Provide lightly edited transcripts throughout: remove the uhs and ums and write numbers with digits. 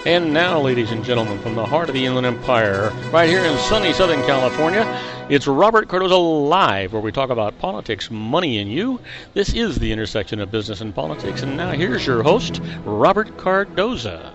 And now, ladies and gentlemen, from the heart of the Inland Empire, right here in sunny Southern California, it's Robert Cardoza Live, where we talk about politics, money, and you. This is the intersection of business and politics. And now here's your host, Robert Cardoza.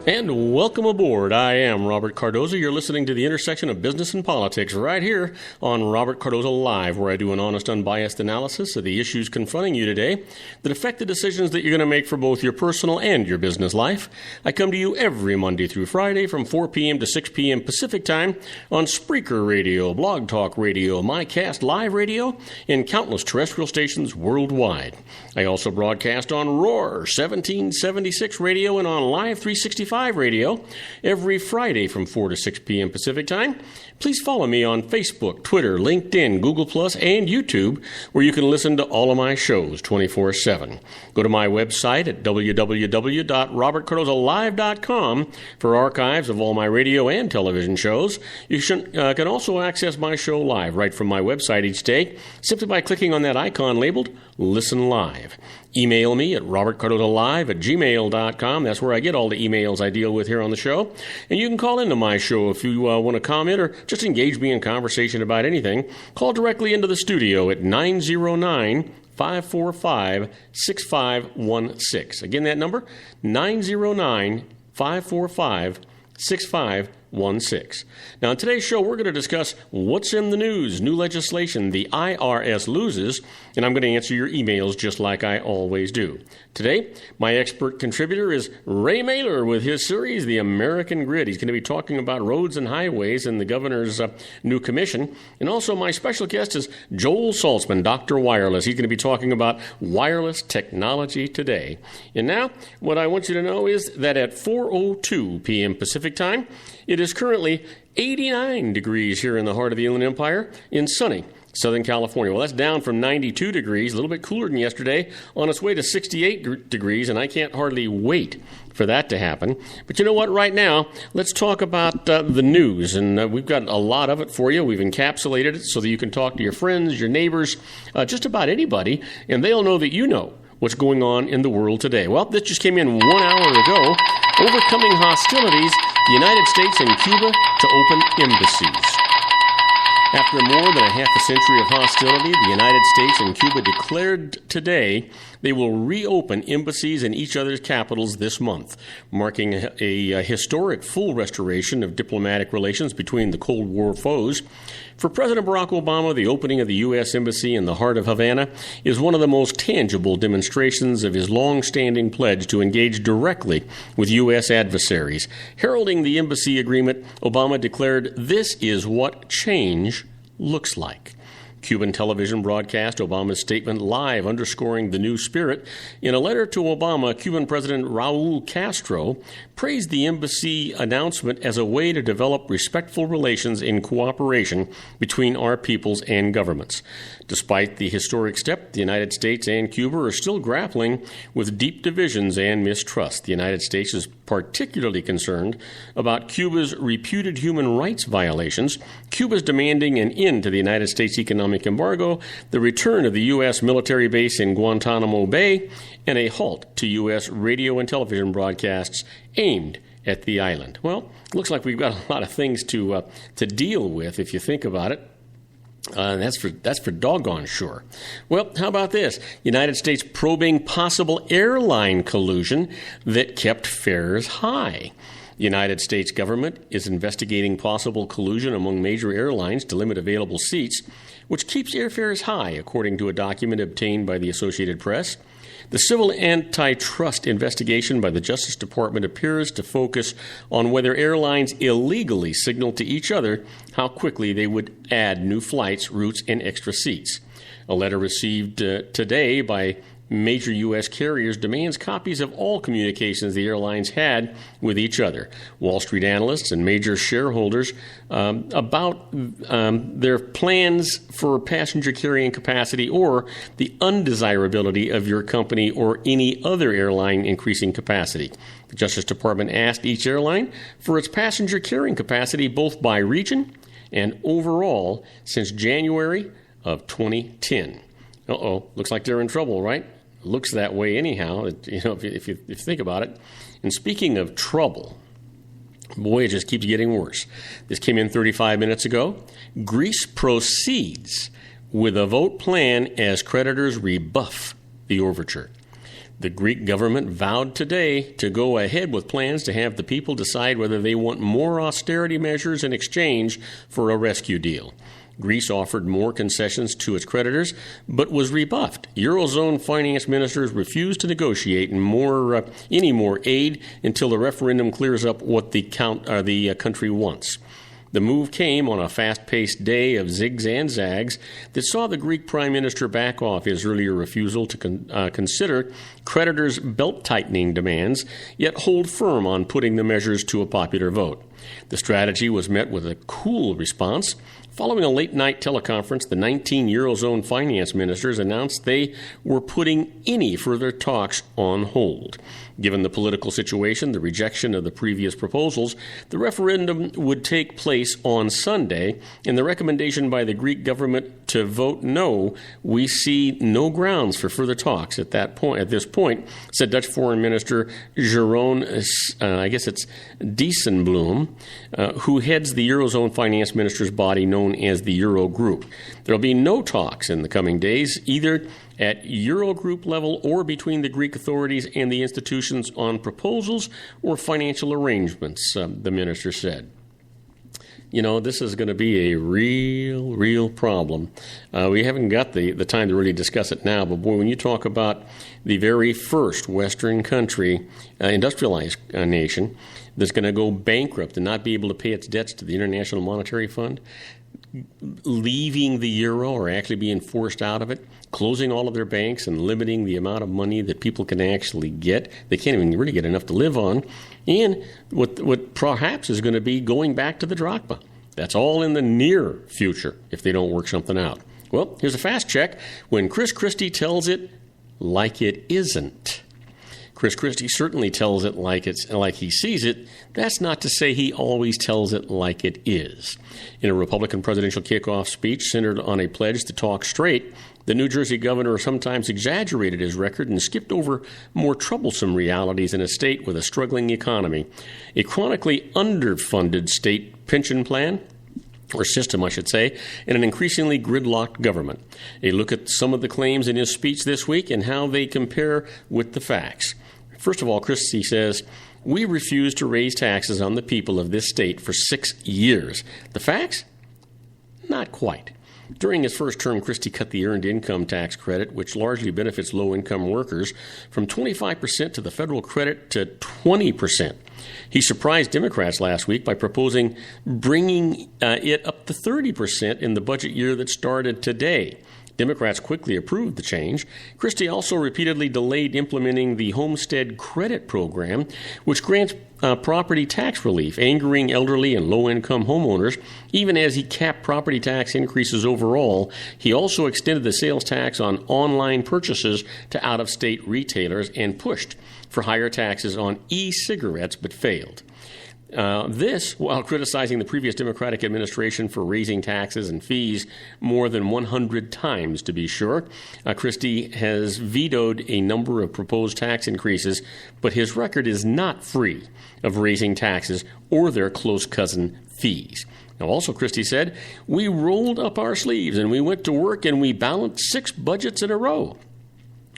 And welcome aboard. I am Robert Cardoza. You're listening to the intersection of business and politics right here on Robert Cardoza Live, where I do an honest, unbiased analysis of the issues confronting you today that affect the decisions that you're going to make for both your personal and your business life. I come to you every Monday through Friday from 4 p.m. to 6 p.m. Pacific Time on Spreaker Radio, Blog Talk Radio, MyCast Live Radio, and countless terrestrial stations worldwide. I also broadcast on Roar 1776 Radio and on Live 365 Radio every Friday from 4 to 6 p.m. Pacific Time. Please follow me on Facebook, Twitter, LinkedIn, Google+, and YouTube, where you can listen to all of my shows 24/7. Go to my website at www.robertcardozalive.com for archives of all my radio and television shows. You can also access my show live right from my website each day, simply by clicking on that icon labeled Listen Live. Email me at robertcardozalive@gmail.com. That's where I get all the emails I deal with here on the show. And you can call into my show if you want to comment or just engage me in conversation about anything. Call directly into the studio at 909-545-6516. Again, that number, 909-545-6516. Now, in today's show, we're going to discuss what's in the news, new legislation, the IRS loses, and I'm going to answer your emails just like I always do. Today, my expert contributor is Ray Mailer with his series, The American Grid. He's going to be talking about roads and highways and the governor's new commission. And also, my special guest is Joel Saltzman, Dr. Wireless. He's going to be talking about wireless technology today. And now, what I want you to know is that at 4:02 p.m. Pacific Time, it is currently 89 degrees here in the heart of the Inland Empire in sunny Southern California. Well, that's down from 92 degrees, a little bit cooler than yesterday, on its way to 68 degrees, and I can't hardly wait for that to happen. But you know what? Right now, let's talk about the news, and we've got a lot of it for you. We've encapsulated it so that you can talk to your friends, your neighbors, just about anybody, and they'll know that you know what's going on in the world today. Well, this just came in 1 hour ago. Overcoming hostilities, the United States and Cuba to open embassies. After more than a half a century of hostility, the United States and Cuba declared today they will reopen embassies in each other's capitals this month, marking a historic full restoration of diplomatic relations between the Cold War foes. For President Barack Obama, the opening of the U.S. Embassy in the heart of Havana is one of the most tangible demonstrations of his long-standing pledge to engage directly with U.S. adversaries. Heralding the embassy agreement, Obama declared, "This is what change looks like." Cuban television broadcast Obama's statement live, underscoring the new spirit. In a letter to Obama, Cuban President Raul Castro praised the embassy announcement as a way to develop respectful relations in cooperation between our peoples and governments. Despite the historic step, the United States and Cuba are still grappling with deep divisions and mistrust. The United States is particularly concerned about Cuba's reputed human rights violations. Cuba's demanding an end to the United States economic embargo, the return of the U.S. military base in Guantanamo Bay, and a halt to U.S. radio and television broadcasts aimed at the island. Well, looks like we've got a lot of things to deal with if you think about it. That's for doggone sure. Well, how about this? United States probing possible airline collusion that kept fares high. The United States government is investigating possible collusion among major airlines to limit available seats, which keeps airfares high, according to a document obtained by the Associated Press. The civil antitrust investigation by the Justice Department appears to focus on whether airlines illegally signaled to each other how quickly they would add new flights, routes, and extra seats. A letter received today by major U.S. carriers demands copies of all communications the airlines had with each other. Wall Street analysts and major shareholders about their plans for passenger carrying capacity or the undesirability of your company or any other airline increasing capacity. The Justice Department asked each airline for its passenger carrying capacity both by region and overall since January of 2010. Looks like they're in trouble, right? Looks that way anyhow. If you think about it. And speaking of trouble, boy, it just keeps getting worse. This came in 35 minutes ago. Greece proceeds with a vote plan as creditors rebuff the overture. The Greek government vowed today to go ahead with plans to have the people decide whether they want more austerity measures in exchange for a rescue deal. Greece offered more concessions to its creditors, but was rebuffed. Eurozone finance ministers refused to negotiate any more aid until the referendum clears up what the country wants. The move came on a fast-paced day of zigs and zags that saw the Greek prime minister back off his earlier refusal to consider creditors' belt-tightening demands, yet hold firm on putting the measures to a popular vote. The strategy was met with a cool response. Following a late-night teleconference, the 19 Eurozone finance ministers announced they were putting any further talks on hold. Given the political situation, the rejection of the previous proposals, the referendum would take place on Sunday, and the recommendation by the Greek government to vote no, we see no grounds for further talks at this point, said Dutch Foreign Minister Jeroen, Dijsselbloem, who heads the Eurozone finance ministers' body known as the Eurogroup. There will be no talks in the coming days, either at Eurogroup level or between the Greek authorities and the institutions on proposals or financial arrangements, the minister said. You know, this is going to be a real problem. We haven't got the time to really discuss it now, but boy, when you talk about the very first Western country, industrialized nation, that's going to go bankrupt and not be able to pay its debts to the International Monetary Fund, leaving the euro or actually being forced out of it, closing all of their banks and limiting the amount of money that people can actually get. They can't even really get enough to live on. And what perhaps is going to be going back to the drachma. That's all in the near future if they don't work something out. Well, here's a fast check. When Chris Christie tells it like it isn't. Chris Christie certainly tells it like he sees it. That's not to say he always tells it like it is. In a Republican presidential kickoff speech centered on a pledge to talk straight, the New Jersey governor sometimes exaggerated his record and skipped over more troublesome realities in a state with a struggling economy, a chronically underfunded state pension plan, or system, I should say, and an increasingly gridlocked government. A look at some of the claims in his speech this week and how they compare with the facts. First of all, Christie says, "We refuse to raise taxes on the people of this state for 6 years." The facts? Not quite. During his first term, Christie cut the earned income tax credit, which largely benefits low-income workers, from 25% to the federal credit to 20%. He surprised Democrats last week by proposing bringing it up to 30% in the budget year that started today. Democrats quickly approved the change. Christie also repeatedly delayed implementing the Homestead Credit Program, which grants property tax relief, angering elderly and low-income homeowners. Even as he capped property tax increases overall, he also extended the sales tax on online purchases to out-of-state retailers and pushed for higher taxes on e-cigarettes, but failed. This, while criticizing the previous Democratic administration for raising taxes and fees more than 100 times, to be sure. Christie has vetoed a number of proposed tax increases, but his record is not free of raising taxes or their close cousin fees. Now, also, Christie said, "We rolled up our sleeves and we went to work and we balanced 6 budgets in a row."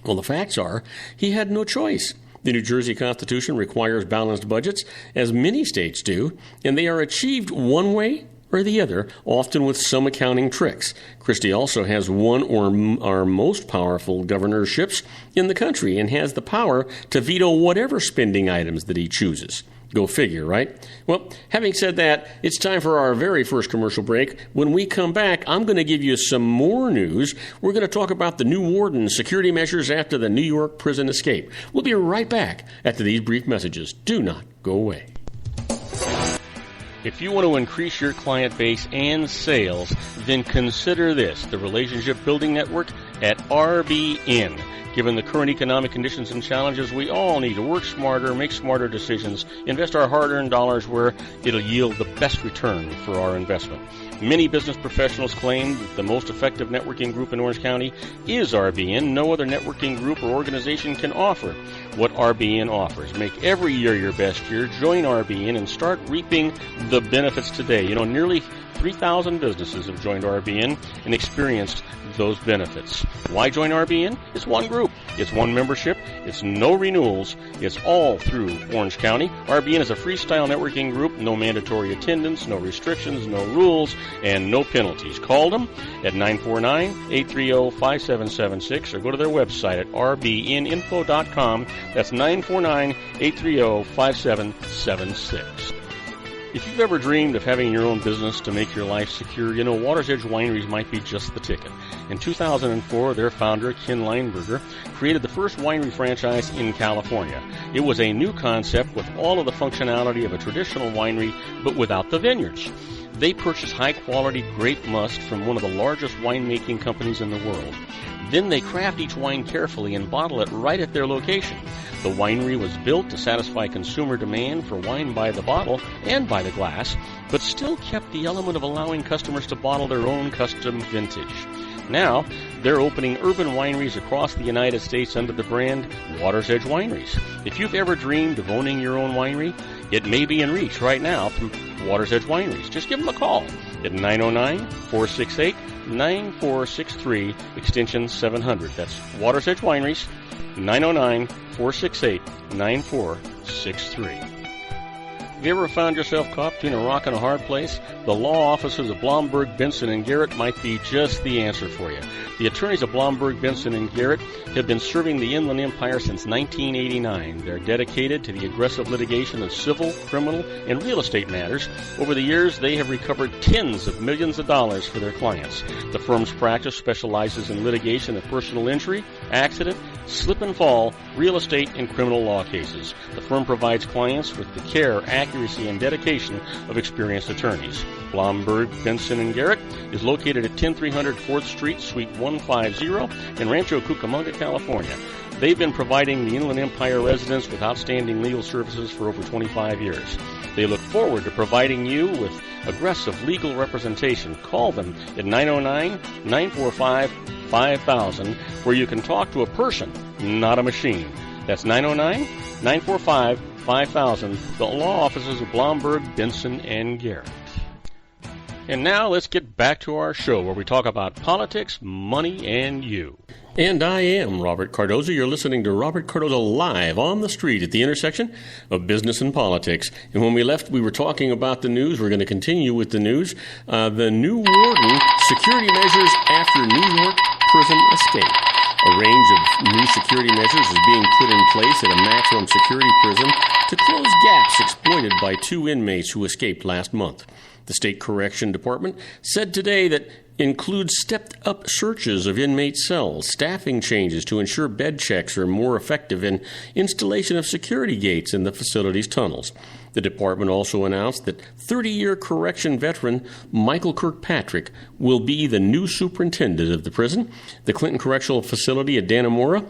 Well, the facts are he had no choice. The New Jersey Constitution requires balanced budgets, as many states do, and they are achieved one way or the other, often with some accounting tricks. Christie also has one or our most powerful governorships in the country and has the power to veto whatever spending items that he chooses. Go figure, right? Well, having said that, it's time for our very first commercial break. When we come back, I'm going to give you some more news. We're going to talk about the new warden's security measures after the New York prison escape. We'll be right back after these brief messages. Do not go away. If you want to increase your client base and sales, then consider this, the Relationship Building Network at RBN. Given the current economic conditions and challenges, we all need to work smarter, make smarter decisions, invest our hard-earned dollars where it'll yield the best return for our investment. Many business professionals claim that the most effective networking group in Orange County is RBN. No other networking group or organization can offer what RBN offers. Make every year your best year. Join RBN and start reaping the benefits today. Nearly 3,000 businesses have joined RBN and experienced those benefits. Why join RBN? It's one group. It's one membership. It's no renewals. It's all through Orange County. RBN is a freestyle networking group. No mandatory attendance, no restrictions, no rules, and no penalties. Call them at 949-830-5776 or go to their website at rbninfo.com. That's 949-830-5776. If you've ever dreamed of having your own business to make your life secure, Water's Edge Wineries might be just the ticket. In 2004, their founder, Ken Lineberger, created the first winery franchise in California. It was a new concept with all of the functionality of a traditional winery, but without the vineyards. They purchased high-quality grape must from one of the largest winemaking companies in the world. Then they craft each wine carefully and bottle it right at their location. The winery was built to satisfy consumer demand for wine by the bottle and by the glass, but still kept the element of allowing customers to bottle their own custom vintage. Now, they're opening urban wineries across the United States under the brand Water's Edge Wineries. If you've ever dreamed of owning your own winery, it may be in reach right now through Water's Edge Wineries. Just give them a call at 909-468-9463, extension 700. That's Water's Edge Wineries, 909-468-9463. Have you ever found yourself caught between a rock and a hard place? The law offices of Blomberg, Benson, and Garrett might be just the answer for you. The attorneys of Blomberg, Benson, and Garrett have been serving the Inland Empire since 1989. They're dedicated to the aggressive litigation of civil, criminal, and real estate matters. Over the years, they have recovered tens of millions of dollars for their clients. The firm's practice specializes in litigation of personal injury, accident, slip and fall, real estate, and criminal law cases. The firm provides clients with the care, accuracy, and dedication of experienced attorneys. Blomberg, Benson, and Garrett is located at 10300 4th Street, Suite 150 in Rancho Cucamonga, California. They've been providing the Inland Empire residents with outstanding legal services for over 25 years. They look forward to providing you with aggressive legal representation. Call them at 909-945-5000, where you can talk to a person, not a machine. That's 909-945-5000, the law offices of Blomberg, Benson, and Garrett. And now let's get back to our show where we talk about politics, money, and you. And I am Robert Cardoza. You're listening to Robert Cardoza live on the street at the intersection of business and politics. And when we left, we were talking about the news. We're going to continue with the news. The new warden, security measures after New York prison escape. A range of new security measures is being put in place at a maximum security prison to close gaps exploited by 2 inmates who escaped last month. The State Correction Department said today that includes stepped-up searches of inmate cells, staffing changes to ensure bed checks are more effective, and installation of security gates in the facility's tunnels. The department also announced that 30-year correction veteran Michael Kirkpatrick will be the new superintendent of the prison. The Clinton Correctional Facility at Dannemora,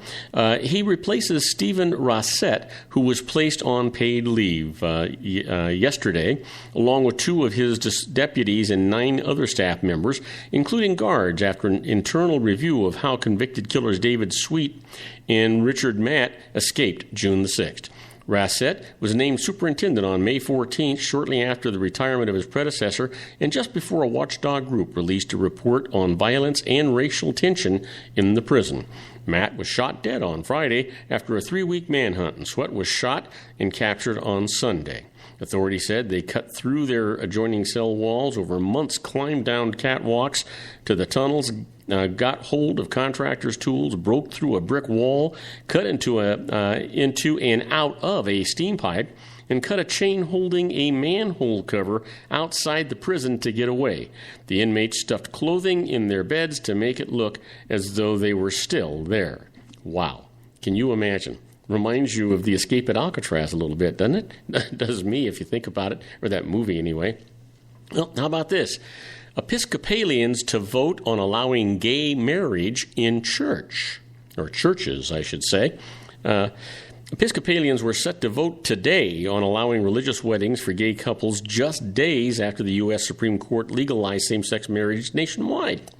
he replaces Stephen Rossett, who was placed on paid leave yesterday, along with 2 of his deputies and 9 other staff members, including guards, after an internal review of how convicted killers David Sweet and Richard Matt escaped June the 6th. Rossett was named superintendent on May 14th, shortly after the retirement of his predecessor, and just before a watchdog group released a report on violence and racial tension in the prison. Matt was shot dead on Friday after a 3-week manhunt, and Sweat was shot and captured on Sunday. Authorities said they cut through their adjoining cell walls over months, climbed down catwalks to the tunnels, got hold of contractors' tools, broke through a brick wall, cut into and out of a steam pipe, and cut a chain holding a manhole cover outside the prison to get away. The inmates stuffed clothing in their beds to make it look as though they were still there. Wow. Can you imagine? Reminds you of the escape at Alcatraz a little bit, doesn't it? It does me if you think about it, or that movie anyway. Well, how about this? Episcopalians to vote on allowing gay marriage in church. or churches, I should say. Episcopalians were set to vote today on allowing religious weddings for gay couples just days after the U.S. Supreme Court legalized same-sex marriage nationwide.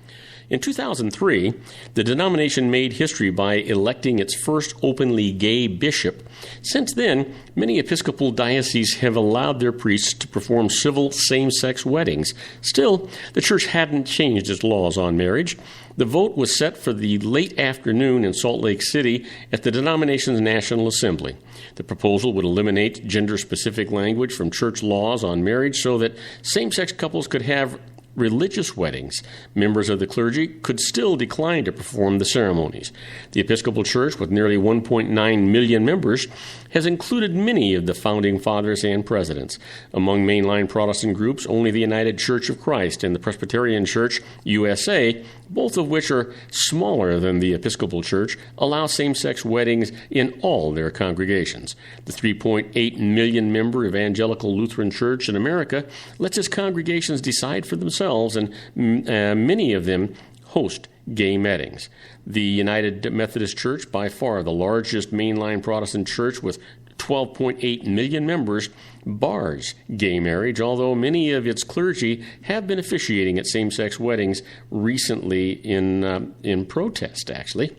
In 2003, the denomination made history by electing its first openly gay bishop. Since then, many Episcopal dioceses have allowed their priests to perform civil same-sex weddings. Still, the church hadn't changed its laws on marriage. The vote was set for the late afternoon in Salt Lake City at the denomination's National Assembly. The proposal would eliminate gender-specific language from church laws on marriage so that same-sex couples could have religious weddings. Members of the clergy could still decline to perform the ceremonies. The Episcopal Church, with nearly 1.9 million members, has included many of the founding fathers and presidents. Among mainline Protestant groups, only the United Church of Christ and the Presbyterian Church USA, both of which are smaller than the Episcopal Church, allow same-sex weddings in all their congregations. The 3.8 million member Evangelical Lutheran Church in America lets its congregations decide for themselves, and many of them host gay weddings. The United Methodist Church, by far the largest mainline Protestant church with 12.8 million members, bars gay marriage, although many of its clergy have been officiating at same-sex weddings recently in protest, actually.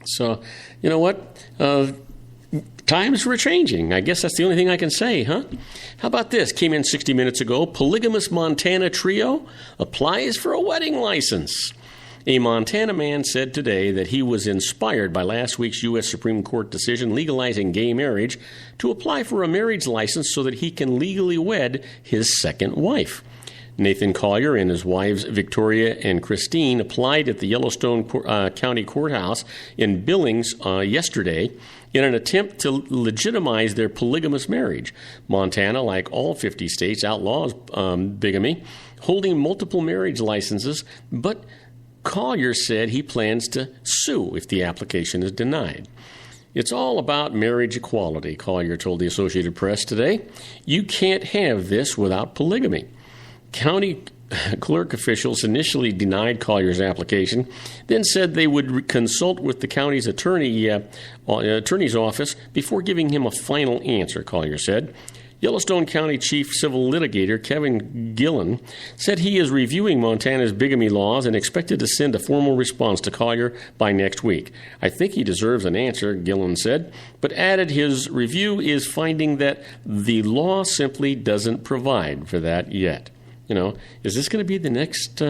So, you know what? Times were changing. I guess that's the only thing I can say, huh? How about this? Came in 60 minutes ago. Polygamous Montana trio applies for a wedding license. A Montana man said today that he was inspired by last week's U.S. Supreme Court decision legalizing gay marriage to apply for a marriage license so that he can legally wed his second wife. Nathan Collier and his wives Victoria and Christine applied at the Yellowstone County Courthouse in Billings yesterday in an attempt to legitimize their polygamous marriage. Montana, like all 50 states, outlaws bigamy, holding multiple marriage licenses, but Collier said he plans to sue if the application is denied. It's all about marriage equality, Collier told the Associated Press today. You can't have this without polygamy. County clerk officials initially denied Collier's application, then said they would consult with the county's attorney's office before giving him a final answer, Collier said. Yellowstone County Chief Civil Litigator Kevin Gillen said he is reviewing Montana's bigamy laws and expected to send a formal response to Collier by next week. I think he deserves an answer, Gillen said, but added his review is finding that the law simply doesn't provide for that yet. You know, is this going to be the next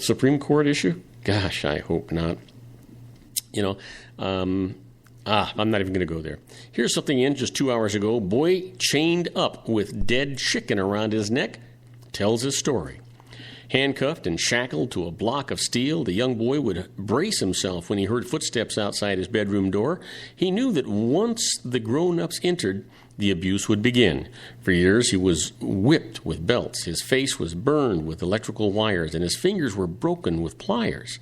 Supreme Court issue? Gosh, I hope not. You know, I'm not even going to go there. Here's something in just 2 hours ago. Boy chained up with dead chicken around his neck tells his story. Handcuffed and shackled to a block of steel, the young boy would brace himself when he heard footsteps outside his bedroom door. He knew that once the grown-ups entered, the abuse would begin. For years, he was whipped with belts. His face was burned with electrical wires, and his fingers were broken with pliers,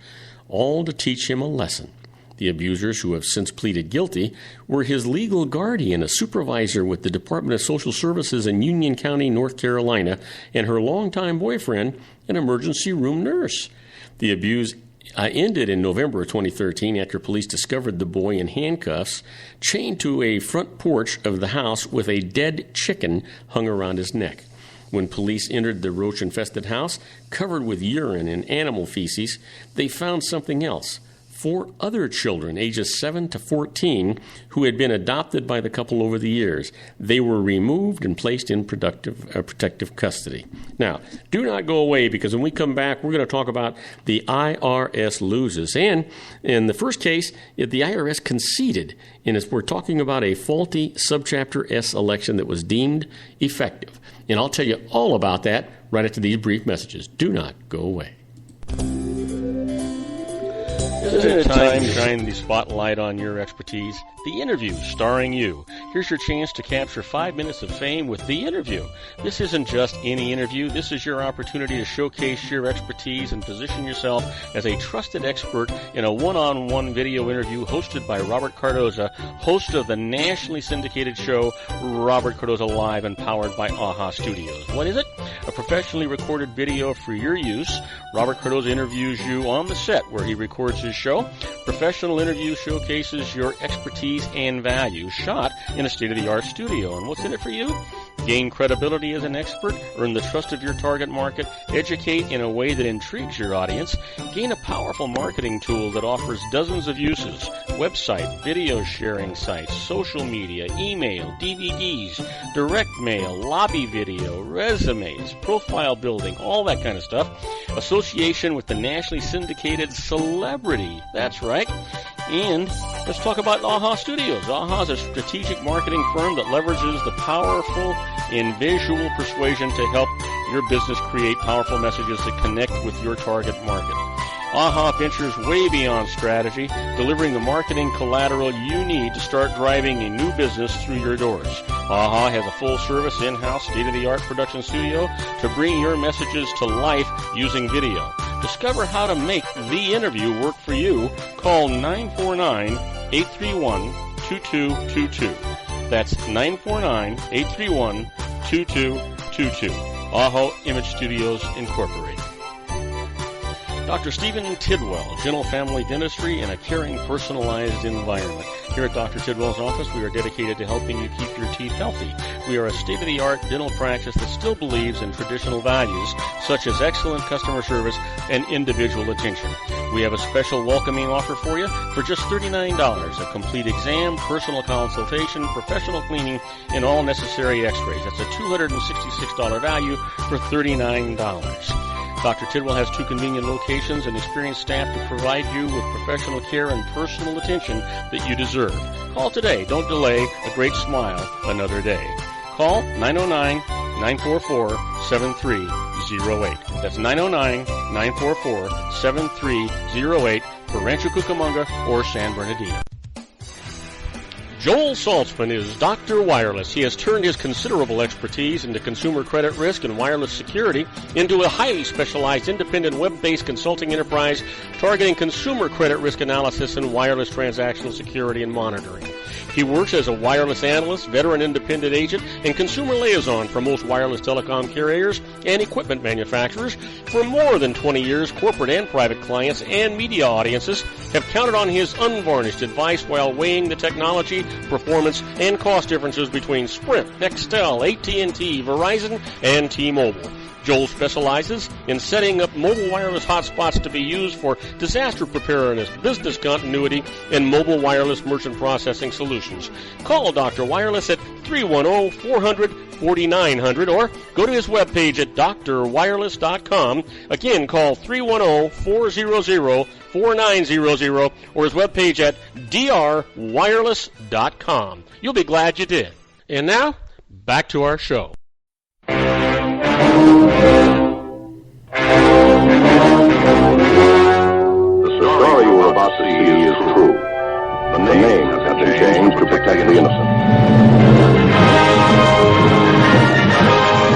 all to teach him a lesson. The abusers, who have since pleaded guilty, were his legal guardian, a supervisor with the Department of Social Services in Union County, North Carolina, and her longtime boyfriend, an emergency room nurse. The abuse ended in November of 2013 after police discovered the boy in handcuffs, chained to a front porch of the house with a dead chicken hung around his neck. When police entered the roach-infested house, covered with urine and animal feces, they found something else. 4 other children, ages 7 to 14, who had been adopted by the couple over the years. They were removed and placed in protective custody. Now, do not go away, because when we come back, we're going to talk about the IRS loses. And in the first case, the IRS conceded, and we're talking about a faulty Subchapter S election that was deemed effective. And I'll tell you all about that right after these brief messages. Do not go away. Isn't it time to shine the spotlight on your expertise? The Interview, starring you. Here's your chance to capture 5 minutes of fame with The Interview. This isn't just any interview. This is your opportunity to showcase your expertise and position yourself as a trusted expert in a one-on-one video interview hosted by Robert Cardoza, host of the nationally syndicated show Robert Cardoza Live and powered by AHA Studios. What is it? A professionally recorded video for your use. Robert Cardoza interviews you on the set where he records his this show. Professional interview showcases your expertise and value, shot in a state-of-the-art studio. And what's in it for you? Gain credibility as an expert, earn the trust of your target market, educate in a way that intrigues your audience, gain a powerful marketing tool that offers dozens of uses, website, video sharing sites, social media, email, DVDs, direct mail, lobby video, resumes, profile building, all that kind of stuff. Association with the nationally syndicated celebrity. That's right. And let's talk about AHA Studios. AHA is a strategic marketing firm that leverages the powerful and visual persuasion to help your business create powerful messages that connect with your target market. AHA ventures way beyond strategy, delivering the marketing collateral you need to start driving a new business through your doors. AHA has a full-service, in-house, state-of-the-art production studio to bring your messages to life using video. Discover how to make the interview work for you. Call 949-831-2222. That's 949-831-2222. AHA Image Studios, Incorporated. Dr. Stephen Tidwell, Gentle Family Dentistry in a caring, personalized environment. Here at Dr. Tidwell's office, we are dedicated to helping you keep your teeth healthy. We are a state-of-the-art dental practice that still believes in traditional values, such as excellent customer service and individual attention. We have a special welcoming offer for you for just $39, a complete exam, personal consultation, professional cleaning, and all necessary x-rays. That's a $266 value for $39. Dr. Tidwell has 2 convenient locations and experienced staff to provide you with professional care and personal attention that you deserve. Call today. Don't delay. A great smile another day. Call 909-944-7308. That's 909-944-7308 for Rancho Cucamonga or San Bernardino. Joel Saltzman is Dr. Wireless. He has turned his considerable expertise into consumer credit risk and wireless security into a highly specialized independent web-based consulting enterprise targeting consumer credit risk analysis and wireless transactional security and monitoring. He works as a wireless analyst, veteran independent agent, and consumer liaison for most wireless telecom carriers and equipment manufacturers. For more than 20 years, corporate and private clients and media audiences have counted on his unvarnished advice while weighing the technology, performance, and cost differences between Sprint, Nextel, AT&T, Verizon, and T-Mobile. Joel specializes in setting up mobile wireless hotspots to be used for disaster preparedness, business continuity, and mobile wireless merchant processing solutions. Call Dr. Wireless at 310-400-4900 or go to his webpage at drwireless.com. Again, call 310-400-4900 or his webpage at drwireless.com. You'll be glad you did. And now, back to our show. The story you are about to see is true. The names have been changed to protect the innocent.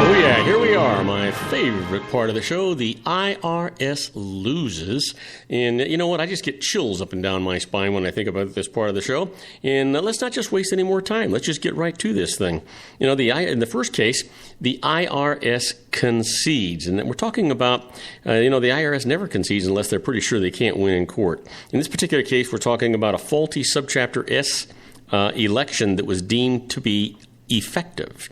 Oh yeah, here we are, my favorite part of the show, the IRS loses. And you know what? I just get chills up and down my spine when I think about this part of the show. And let's not just waste any more time. Let's just get right to this thing. You know, in the first case, the IRS concedes. And we're talking about, the IRS never concedes unless they're pretty sure they can't win in court. In this particular case, we're talking about a faulty Subchapter S election that was deemed to be effective.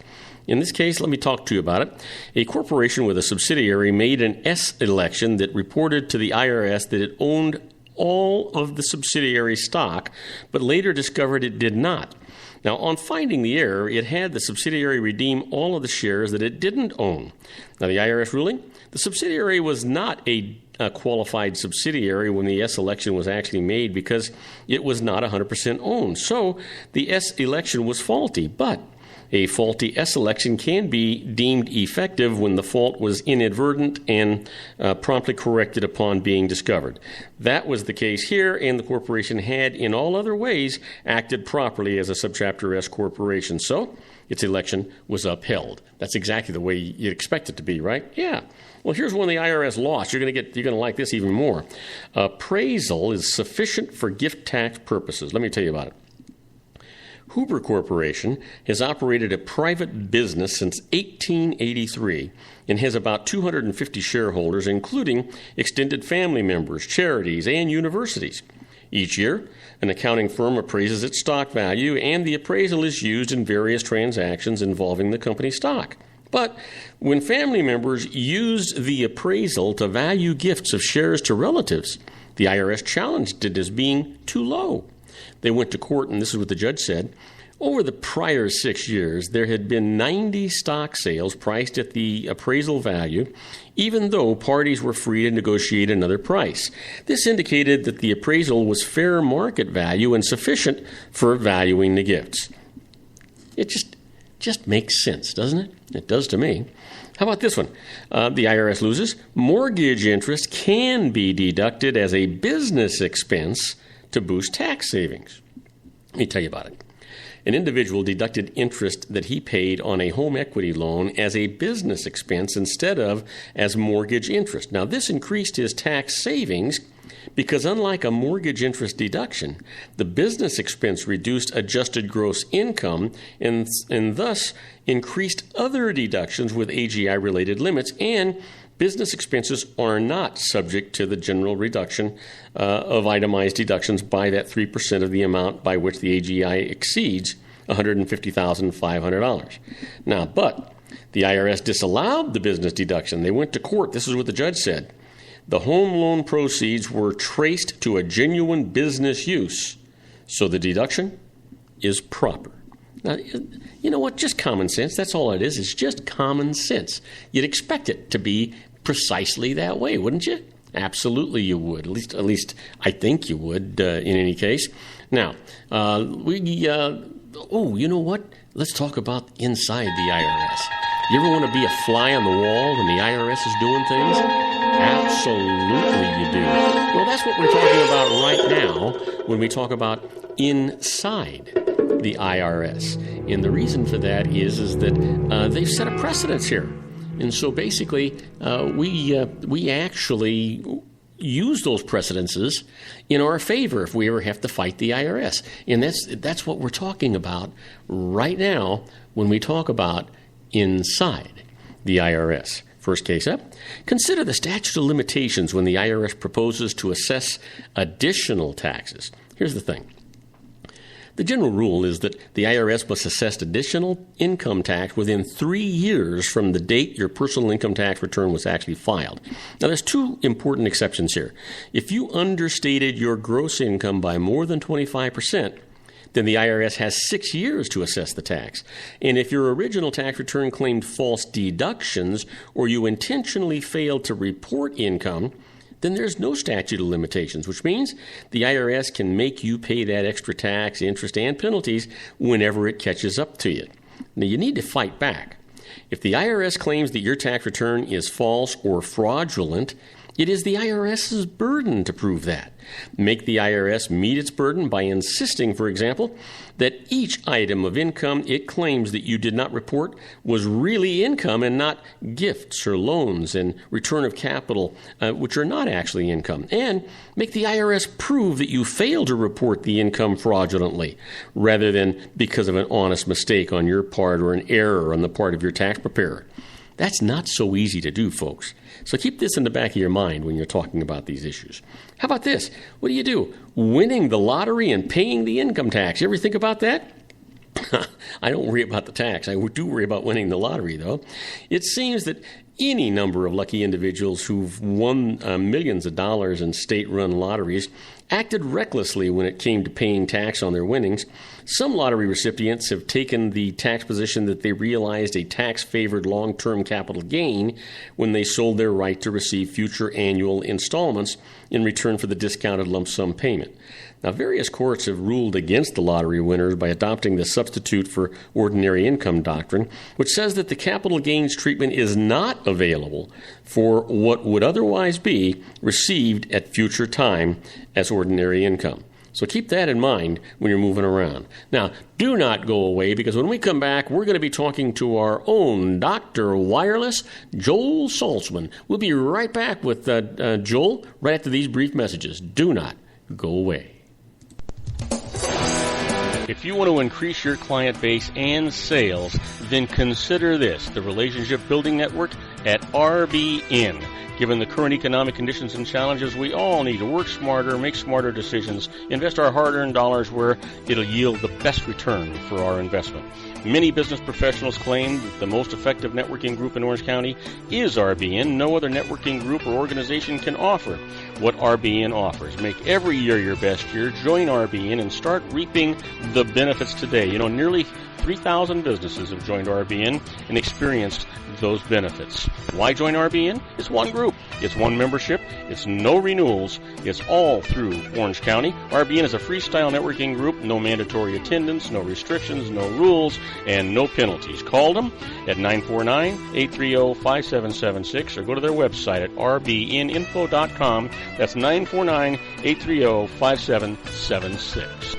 In this case, let me talk to you about it. A corporation with a subsidiary made an S election that reported to the IRS that it owned all of the subsidiary stock, but later discovered it did not. Now, on finding the error, it had the subsidiary redeem all of the shares that it didn't own. Now, the IRS ruling, the subsidiary was not a qualified subsidiary when the S election was actually made because it was not 100% owned. So, the S election was faulty, but a faulty S election can be deemed effective when the fault was inadvertent and promptly corrected upon being discovered. That was the case here, and the corporation had, in all other ways, acted properly as a Subchapter S corporation. So, its election was upheld. That's exactly the way you'd expect it to be, right? Yeah. Well, here's one the IRS lost. You're going to like this even more. Appraisal is sufficient for gift tax purposes. Let me tell you about it. Huber Corporation has operated a private business since 1883 and has about 250 shareholders, including extended family members, charities, and universities. Each year, an accounting firm appraises its stock value, and the appraisal is used in various transactions involving the company's stock. But when family members used the appraisal to value gifts of shares to relatives, the IRS challenged it as being too low. They went to court, and this is what the judge said. Over the prior 6 years, there had been 90 stock sales priced at the appraisal value, even though parties were free to negotiate another price. This indicated that the appraisal was fair market value and sufficient for valuing the gifts. It just makes sense, doesn't it? It does to me. How about this one? The IRS loses. Mortgage interest can be deducted as a business expense to boost tax savings. Let me tell you about it. An individual deducted interest that he paid on a home equity loan as a business expense instead of as mortgage interest. Now, this increased his tax savings because unlike a mortgage interest deduction, the business expense reduced adjusted gross income and thus increased other deductions with AGI-related limits, and business expenses are not subject to the general reduction of itemized deductions by that 3% of the amount by which the AGI exceeds $150,500. Now, but the IRS disallowed the business deduction. They went to court. This is what the judge said. The home loan proceeds were traced to a genuine business use, so the deduction is proper. Now, you know what? Just common sense. That's all it is. It's just common sense. You'd expect it to be precisely that way, wouldn't you? Absolutely you would. At least I think you would in any case. Now, you know what? Let's talk about inside the IRS. You ever want to be a fly on the wall when the IRS is doing things? Absolutely you do. Well, that's what we're talking about right now when we talk about inside the IRS. And the reason for that is that they've set a precedence here. And so basically, we actually use those precedences in our favor if we ever have to fight the IRS. And that's what we're talking about right now when we talk about inside the IRS. First case up. Consider the statute of limitations when the IRS proposes to assess additional taxes. Here's the thing. The general rule is that the IRS must assess additional income tax within 3 years from the date your personal income tax return was actually filed. Now, there's two important exceptions here. If you understated your gross income by more than 25%, then the IRS has 6 years to assess the tax. And if your original tax return claimed false deductions or you intentionally failed to report income, then there's no statute of limitations, which means the IRS can make you pay that extra tax, interest, and penalties whenever it catches up to you. Now, you need to fight back. If the IRS claims that your tax return is false or fraudulent, it is the IRS's burden to prove that. Make the IRS meet its burden by insisting, for example, that each item of income it claims that you did not report was really income and not gifts or loans and return of capital, which are not actually income. And make the IRS prove that you failed to report the income fraudulently, rather than because of an honest mistake on your part or an error on the part of your tax preparer. That's not so easy to do, folks. So keep this in the back of your mind when you're talking about these issues. How about this? What do? Winning the lottery and paying the income tax. You ever think about that? I don't worry about the tax. I do worry about winning the lottery, though. It seems that any number of lucky individuals who've won millions of dollars in state-run lotteries acted recklessly when it came to paying tax on their winnings. Some lottery recipients have taken the tax position that they realized a tax-favored long-term capital gain when they sold their right to receive future annual installments in return for the discounted lump sum payment. Now, various courts have ruled against the lottery winners by adopting the substitute for ordinary income doctrine, which says that the capital gains treatment is not available for what would otherwise be received at future time as ordinary income. So keep that in mind when you're moving around. Now, do not go away, because when we come back, we're going to be talking to our own Dr. Wireless, Joel Saltzman. We'll be right back with Joel right after these brief messages. Do not go away. If you want to increase your client base and sales, then consider this, the Relationship Building Network at RBN. Given the current economic conditions and challenges, we all need to work smarter, make smarter decisions, invest our hard-earned dollars where it'll yield the best return for our investment. Many business professionals claim that the most effective networking group in Orange County is RBN. No other networking group or organization can offer what RBN offers. Make every year your best year. Join RBN and start reaping the benefits today. Nearly 3,000 businesses have joined RBN and experienced those benefits. Why join RBN? It's one group. It's one membership. It's no renewals. It's all through Orange County. RBN is a freestyle networking group. No mandatory attendance, no restrictions, no rules, and no penalties. Call them at 949-830-5776 or go to their website at rbninfo.com. That's 949-830-5776.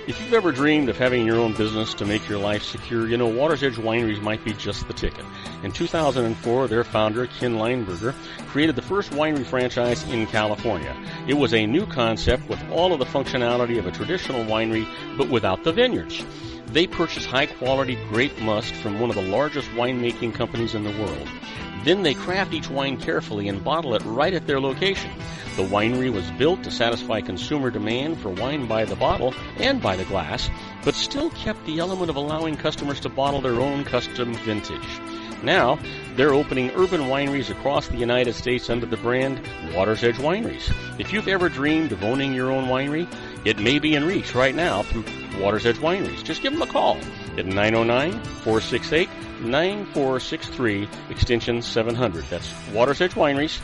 If you've ever dreamed of having your own business to make your life secure, Water's Edge Wineries might be just the ticket. In 2004, their founder, Ken Lineberger, created the first winery franchise in California. It was a new concept with all of the functionality of a traditional winery, but without the vineyards. They purchased high-quality grape must from one of the largest winemaking companies in the world. Then they craft each wine carefully and bottle it right at their location. The winery was built to satisfy consumer demand for wine by the bottle and by the glass, but still kept the element of allowing customers to bottle their own custom vintage. Now, they're opening urban wineries across the United States under the brand Water's Edge Wineries. If you've ever dreamed of owning your own winery, it may be in reach right now through Water's Edge Wineries. Just give them a call at 909-468-9463, extension 700. That's Water's Edge Wineries,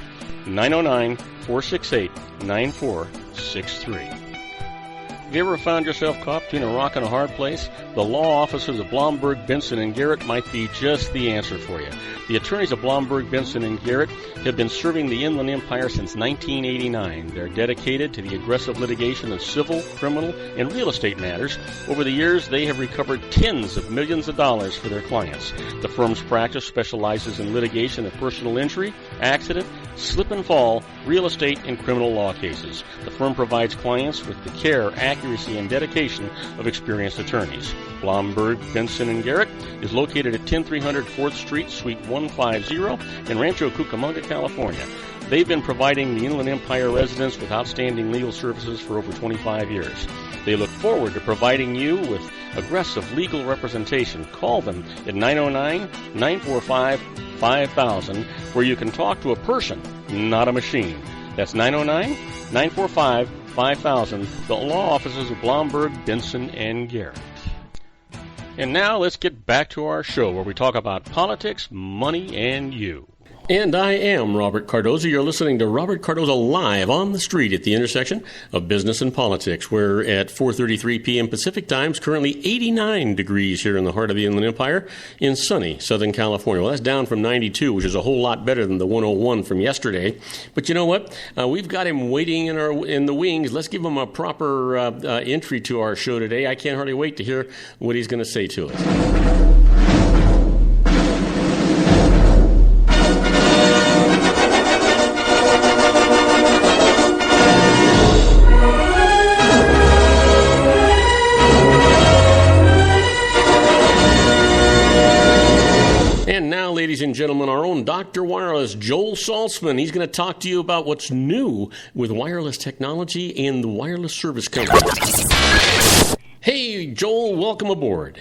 909-468-9463. Have you ever found yourself caught between a rock and a hard place? The law offices of Blomberg, Benson, and Garrett might be just the answer for you. The attorneys of Blomberg, Benson, and Garrett have been serving the Inland Empire since 1989. They're dedicated to the aggressive litigation of civil, criminal, and real estate matters. Over the years, they have recovered tens of millions of dollars for their clients. The firm's practice specializes in litigation of personal injury, accident, slip and fall, real estate, and criminal law cases. The firm provides clients with the care, accuracy, and dedication of experienced attorneys. Blomberg, Benson, and Garrett is located at 10300 4th Street, Suite 150 in Rancho Cucamonga, California. They've been providing the Inland Empire residents with outstanding legal services for over 25 years. They look forward to providing you with aggressive legal representation. Call them at 909-945-5000, where you can talk to a person, not a machine. That's 909-945-5000, the law offices of Blomberg, Benson, and Garrett. And now let's get back to our show where we talk about politics, money, and you. And I am Robert Cardoza. You're listening to Robert Cardoza live on the street at the intersection of business and politics. We're at 4:33 p.m. Pacific time. It's currently 89 degrees here in the heart of the Inland Empire in sunny Southern California. Well, that's down from 92, which is a whole lot better than the 101 from yesterday. But you know what? We've got him waiting in the wings. Let's give him a proper entry to our show today. I can't hardly wait to hear what he's going to say to us. And now, ladies and gentlemen, our own Dr. Wireless, Joel Saltzman. He's going to talk to you about what's new with wireless technology and the wireless service company. Hey, Joel, welcome aboard.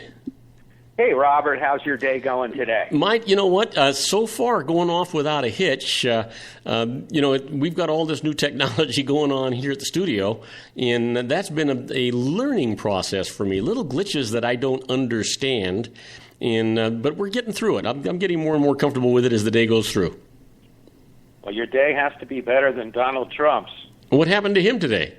Hey, Robert, how's your day going today? Mike, you know what? So far, going off without a hitch. We've got all this new technology going on here at the studio, and that's been a learning process for me. Little glitches that I don't understand. But we're getting through it. I'm getting more and more comfortable with it as the day goes through. Well, your day has to be better than Donald Trump's. What happened to him today?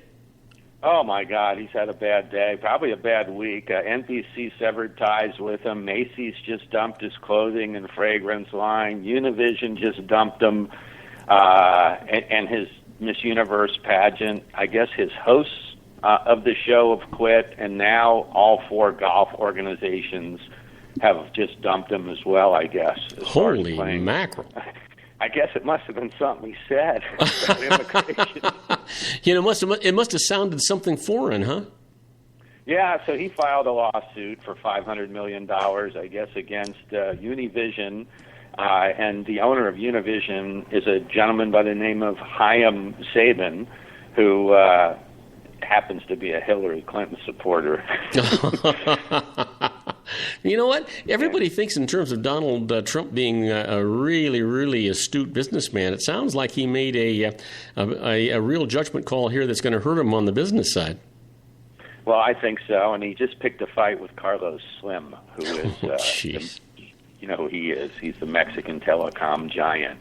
Oh, my God, he's had a bad day, probably a bad week. NBC severed ties with him. Macy's just dumped his clothing and fragrance line. Univision just dumped him. And his Miss Universe pageant, I guess his hosts of the show have quit, and now all four golf organizations have just dumped him as well, I guess. Holy mackerel. I guess it must have been something he said about immigration. It must have sounded something foreign, huh? Yeah, so he filed a lawsuit for $500 million, I guess, against Univision. And the owner of Univision is a gentleman by the name of Chaim Sabin, who happens to be a Hillary Clinton supporter. You know what? Everybody thinks in terms of Donald Trump being a really, really astute businessman. It sounds like he made a real judgment call here that's going to hurt him on the business side. Well, I think so, and he just picked a fight with Carlos Slim, who is, you know who he is. He's the Mexican telecom giant.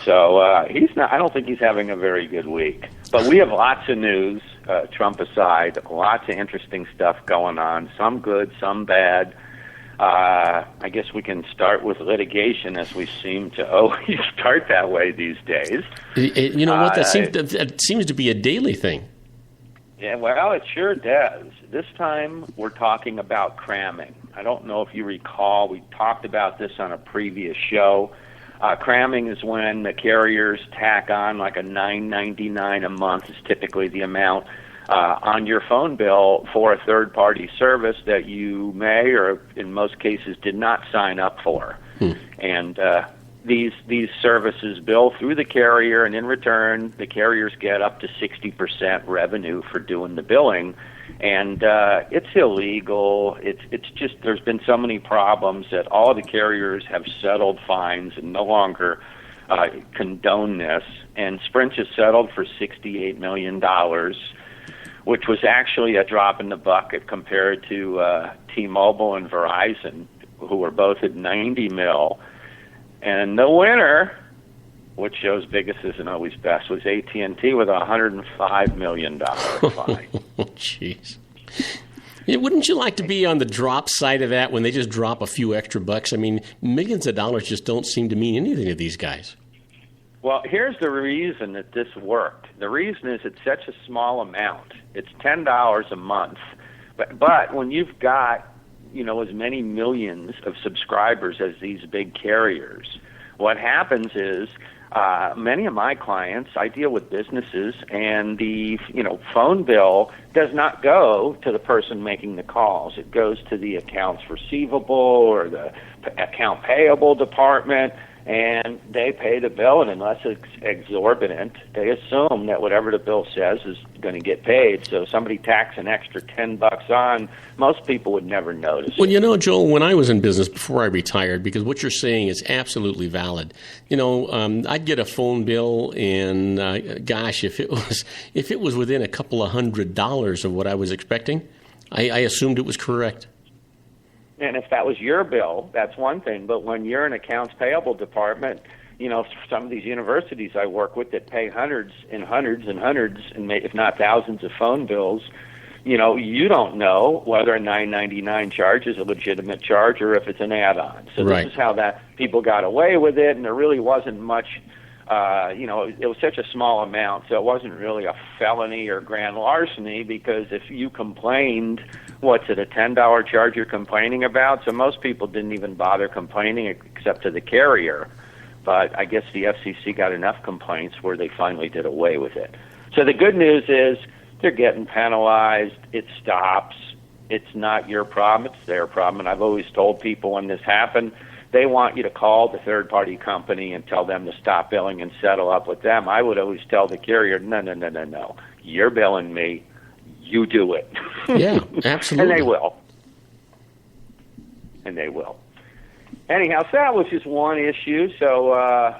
So he's not. I don't think he's having a very good week. But we have lots of news, Trump aside, lots of interesting stuff going on. Some good, some bad. I guess we can start with litigation, as we seem to always start that way these days. You know what? That seems to be a daily thing. Yeah, well, it sure does. This time we're talking about cramming. I don't know if you recall, we talked about this on a previous show. Cramming is when the carriers tack on like a $9.99 a month is typically the amount on your phone bill for a third-party service that you may or in most cases did not sign up for. And these services bill through the carrier, and in return, the carriers get up to 60% revenue for doing the billing. And it's illegal. It's just there's been so many problems that all of the carriers have settled fines and no longer condone this. And Sprint has settled for $68 million, which was actually a drop in the bucket compared to T-Mobile and Verizon, who were both at $90 million. And the winner, which shows biggest isn't always best, was AT&T with a $105 million fine. Jeez. Wouldn't you like to be on the drop side of that when they just drop a few extra bucks? I mean, millions of dollars just don't seem to mean anything to these guys. Well, here's the reason that this worked. The reason is it's such a small amount. It's $10 a month. But when you've got as many millions of subscribers as these big carriers, what happens is many of my clients, I deal with businesses, and the phone bill does not go to the person making the calls. It goes to the accounts receivable or the account payable department, and they pay the bill, and unless it's exorbitant, they assume that whatever the bill says is going to get paid. So somebody tacks an extra $10 on, most people would never notice it. Well, Joel, when I was in business before I retired, because what you're saying is absolutely valid. I'd get a phone bill, and gosh, if it was within a couple of $100 of what I was expecting, I assumed it was correct. And if that was your bill, that's one thing. But when you're an accounts payable department, some of these universities I work with that pay hundreds and hundreds and hundreds, and if not thousands of phone bills, you don't know whether a $9.99 charge is a legitimate charge or if it's an add-on. So right. This is how that people got away with it, and there really wasn't much. It was such a small amount, so it wasn't really a felony or grand larceny, because if you complained, what's it, a $10 charge you're complaining about? So most people didn't even bother complaining except to the carrier. But I guess the FCC got enough complaints where they finally did away with it. So the good news is they're getting penalized. It stops. It's not your problem. It's their problem. And I've always told people when this happened, they want you to call the third-party company and tell them to stop billing and settle up with them. I would always tell the carrier, no. You're billing me. You do it. Yeah, absolutely. And they will. Anyhow, so that was just one issue. So,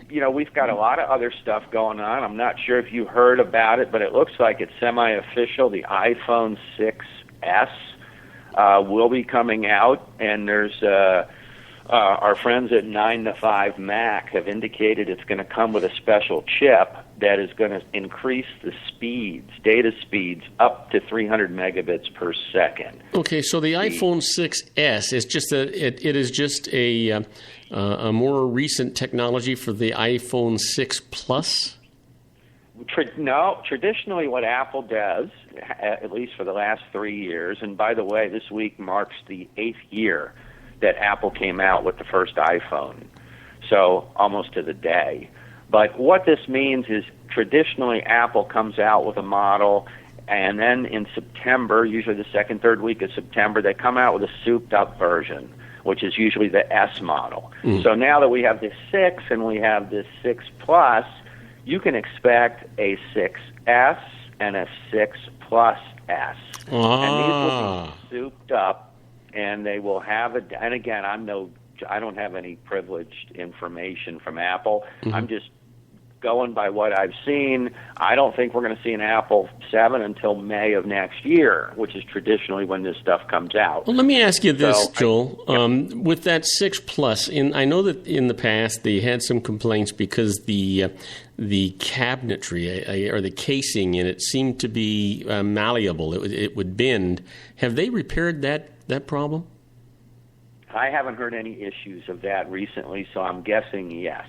we've got a lot of other stuff going on. I'm not sure if you heard about it, but it looks like it's semi-official. The iPhone 6S will be coming out, and there's our friends at 9 to 5 Mac have indicated it's going to come with a special chip that is going to increase the data speeds, up to 300 megabits per second. Okay, so the iPhone 6S is just it is just a more recent technology for the iPhone 6 Plus? No, traditionally what Apple does, at least for the last 3 years, and by the way, this week marks the 8th year that Apple came out with the first iPhone, so almost to the day. But what this means is traditionally Apple comes out with a model And then in September, usually the second, third week of September, they come out with a souped-up version, which is usually the S model. So now that we have this 6 and we have this 6 Plus, you can expect a 6S and a 6 Plus S. And these will be souped up, and they will have a. And again, I don't have any privileged information from Apple. I'm just going by what I've seen. I don't think we're going to see an Apple 7 until May of next year, which is traditionally when this stuff comes out. Well, let me ask you this, Joel. With that 6 Plus, I know that in the past they had some complaints because the cabinetry or the casing in it seemed to be malleable. It would bend. Have they repaired that problem? I haven't heard any issues of that recently, so I'm guessing yes.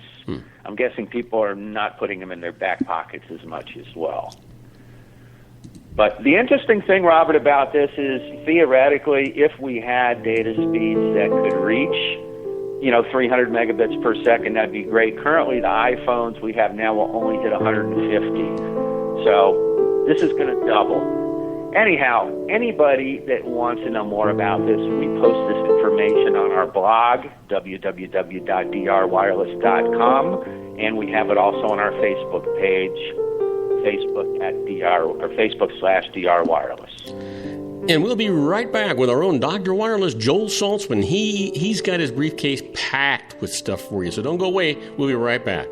I'm guessing people are not putting them in their back pockets as much as well. But the interesting thing, Robert, about this is theoretically, if we had data speeds that could reach 300 megabits per second, that'd be great. Currently, the iPhones we have now will only hit 150. So this is going to double. Anyhow, anybody that wants to know more about this, we post this information on our blog, www.drwireless.com, and we have it also on our Facebook page, Facebook/drwireless. And we'll be right back with our own Dr. Wireless, Joel Saltzman. He's got his briefcase packed with stuff for you, so don't go away. We'll be right back.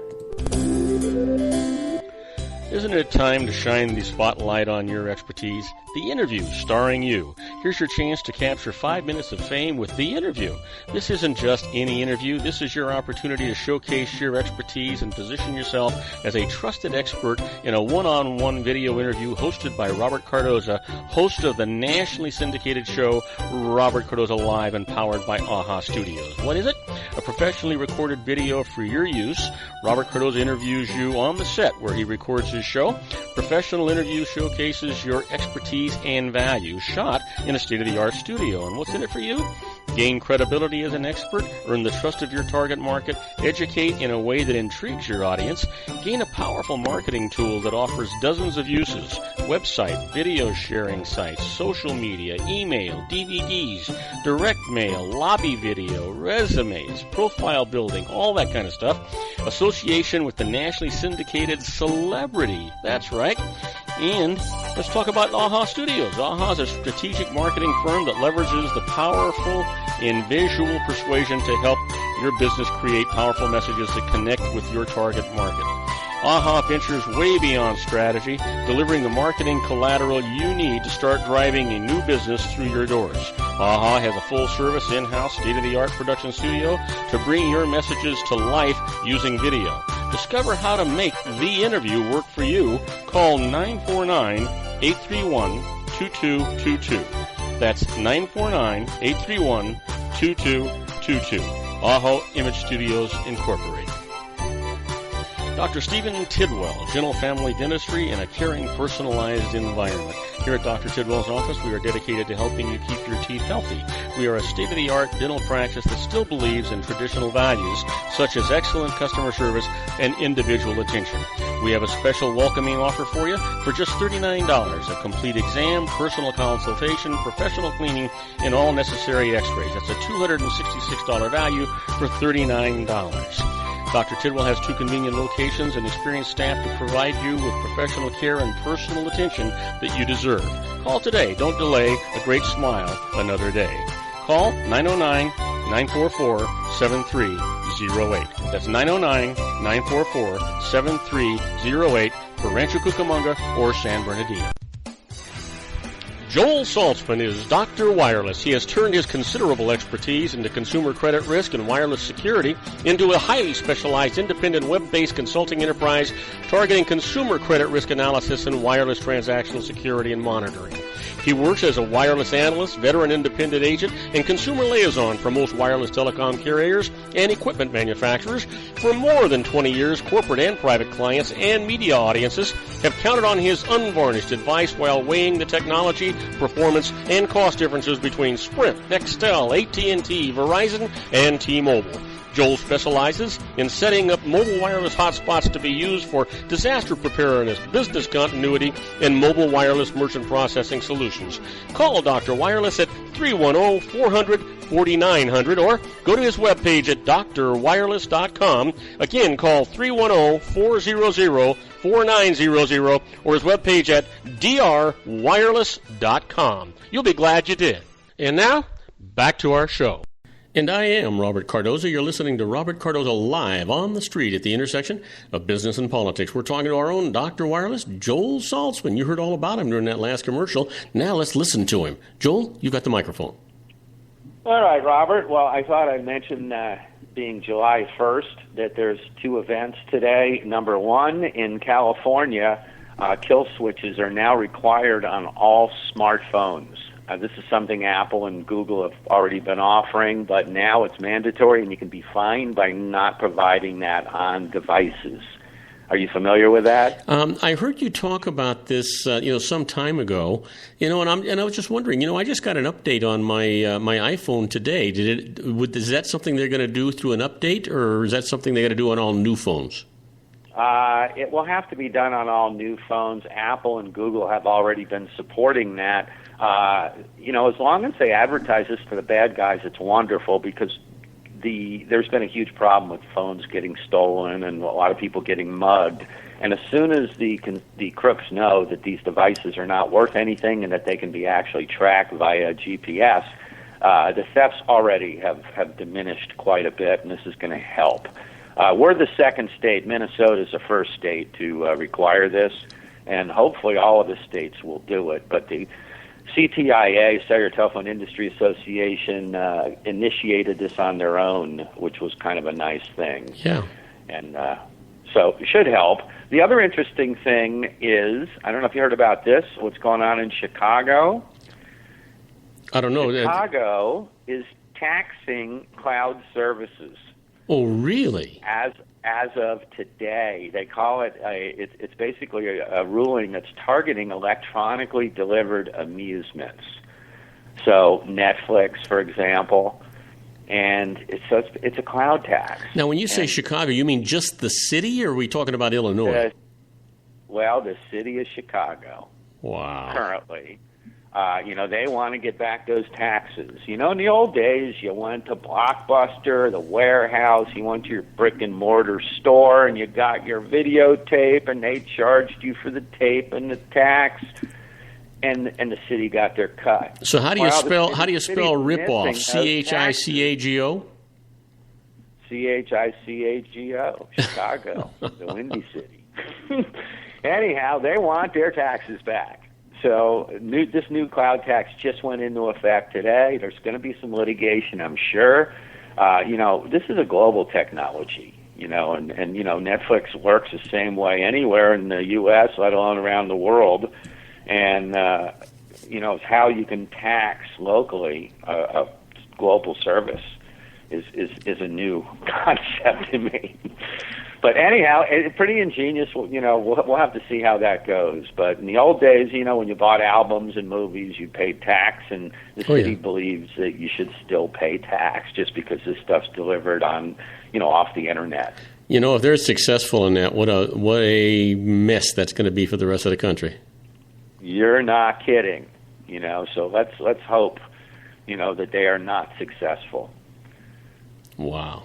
Isn't it time to shine the spotlight on your expertise? The Interview, starring you. Here's your chance to capture 5 minutes of fame with The Interview. This isn't just any interview. This is your opportunity to showcase your expertise and position yourself as a trusted expert in a one-on-one video interview hosted by Robert Cardoza, host of the nationally syndicated show Robert Cardoza Live and powered by AHA Studios. What is it? A professionally recorded video for your use. Robert Cardoza interviews you on the set where he records his show. Professional interview showcases your expertise and value, shot in a state-of-the-art studio. And what's in it for you? Gain credibility as an expert, earn the trust of your target market, educate in a way that intrigues your audience, gain a powerful marketing tool that offers dozens of uses, website, video sharing sites, social media, email, DVDs, direct mail, lobby video, resumes, profile building, all that kind of stuff. Association with the nationally syndicated celebrity. That's right. And let's talk about AHA Studios. AHA is a strategic marketing firm that leverages the powerful in visual persuasion to help your business create powerful messages that connect with your target market. AHA ventures way beyond strategy, delivering the marketing collateral you need to start driving a new business through your doors. AHA has a full-service, in-house, state-of-the-art production studio to bring your messages to life using video. Discover how to make The Interview work for you. Call 949-831-2222. That's 949-831-2222. AHA Image Studios, Incorporated. Dr. Stephen Tidwell, Gentle Family Dentistry in a caring, personalized environment. Here at Dr. Tidwell's office, we are dedicated to helping you keep your teeth healthy. We are a state-of-the-art dental practice that still believes in traditional values, such as excellent customer service and individual attention. We have a special welcoming offer for you for just $39, a complete exam, personal consultation, professional cleaning, and all necessary x-rays. That's a $266 value for $39. Dr. Tidwell has 2 convenient locations and experienced staff to provide you with professional care and personal attention that you deserve. Call today. Don't delay. A great smile another day. Call 909-944-7308. That's 909-944-7308 for Rancho Cucamonga or San Bernardino. Joel Saltzman is Dr. Wireless. He has turned his considerable expertise into consumer credit risk and wireless security into a highly specialized independent web-based consulting enterprise targeting consumer credit risk analysis and wireless transactional security and monitoring. He works as a wireless analyst, veteran independent agent, and consumer liaison for most wireless telecom carriers and equipment manufacturers. For more than 20 years, corporate and private clients and media audiences have counted on his unvarnished advice while weighing the technology performance, and cost differences between Sprint, Nextel, AT&T, Verizon, and T-Mobile. Joel specializes in setting up mobile wireless hotspots to be used for disaster preparedness, business continuity, and mobile wireless merchant processing solutions. Call Dr. Wireless at 310-400-4900 or go to his webpage at drwireless.com. Again, call 310-400-4900 or his webpage at drwireless.com. You'll be glad you did. And now, back to our show. And I am Robert Cardoza. You're listening to Robert Cardoza live on the street at the intersection of business and politics. We're talking to our own Dr. Wireless, Joel Saltzman. You heard all about him during that last commercial. Now let's listen to him. Joel, you got the microphone. All right, Robert. Well, I thought I'd mention being July 1st that there's two events today. Number one, in California, kill switches are now required on all smartphones. This is something Apple and Google have already been offering, but now it's mandatory, and you can be fined by not providing that on devices. Are you familiar with that? I heard you talk about this, some time ago. And I was just wondering. I just got an update on my my iPhone today. Is that something they're going to do through an update, or is that something they're going to do on all new phones? It will have to be done on all new phones. Apple and Google have already been supporting that. As long as they advertise this to the bad guys, it's wonderful, because there's been a huge problem with phones getting stolen and a lot of people getting mugged. And as soon as the crooks know that these devices are not worth anything and that they can be actually tracked via GPS, the thefts already have diminished quite a bit, and this is going to help. We're the second state. Minnesota is the first state to require this, and hopefully all of the states will do it. But the CTIA, Cellular Telephone Industry Association, initiated this on their own, which was kind of a nice thing. Yeah. And so it should help. The other interesting thing is, I don't know if you heard about this, what's going on in Chicago. I don't know. Chicago is taxing cloud services. Oh, really? As of today, they call it it's basically a ruling that's targeting electronically delivered amusements. So Netflix, for example, and it's a cloud tax. Now, when you say Chicago, you mean just the city, or are we talking about Illinois? The city of Chicago. Wow. Currently. They want to get back those taxes. In the old days, you went to Blockbuster, the warehouse, you went to your brick and mortar store, and you got your videotape, and they charged you for the tape and the tax, and the city got their cut. So how do you spell ripoff? CHICAGO? CHICAGO, Chicago, the Windy City. Anyhow, they want their taxes back. So this new cloud tax just went into effect today. There's going to be some litigation, I'm sure. This is a global technology, and Netflix works the same way anywhere in the U.S., let alone around the world. And, it's how you can tax locally a global service is a new concept to me. But anyhow, it's pretty ingenious. We'll have to see how that goes. But in the old days, when you bought albums and movies, you paid tax, and the city believes that you should still pay tax just because this stuff's delivered on, off the internet. If they're successful in that, what a mess that's going to be for the rest of the country. You're not kidding. So let's hope, that they are not successful. Wow.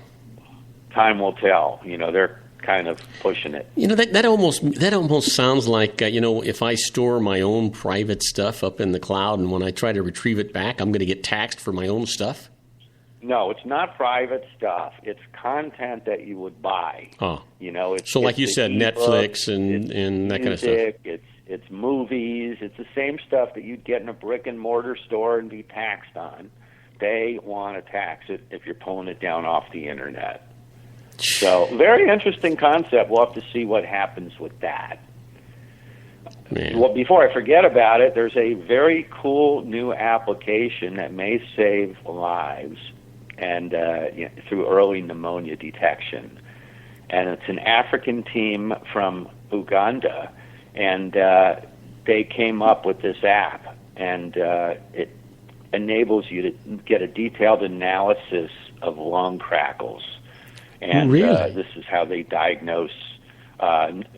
Time will tell. They're kind of pushing it. That almost sounds like if I store my own private stuff up in the cloud, and when I try to retrieve it back, I'm going to get taxed for my own stuff. No, it's not private stuff. It's content that you would buy. Oh, it's like you said, Netflix and that kind of stuff. It's movies. It's the same stuff that you'd get in a brick and mortar store and be taxed on. They want to tax it if you're pulling it down off the internet. So, very interesting concept. We'll have to see what happens with that. Man. Well, before I forget about it, there's a very cool new application that may save lives and through early pneumonia detection. And it's an African team from Uganda, and they came up with this app. and it enables you to get a detailed analysis of lung crackles. And really? This is how they diagnose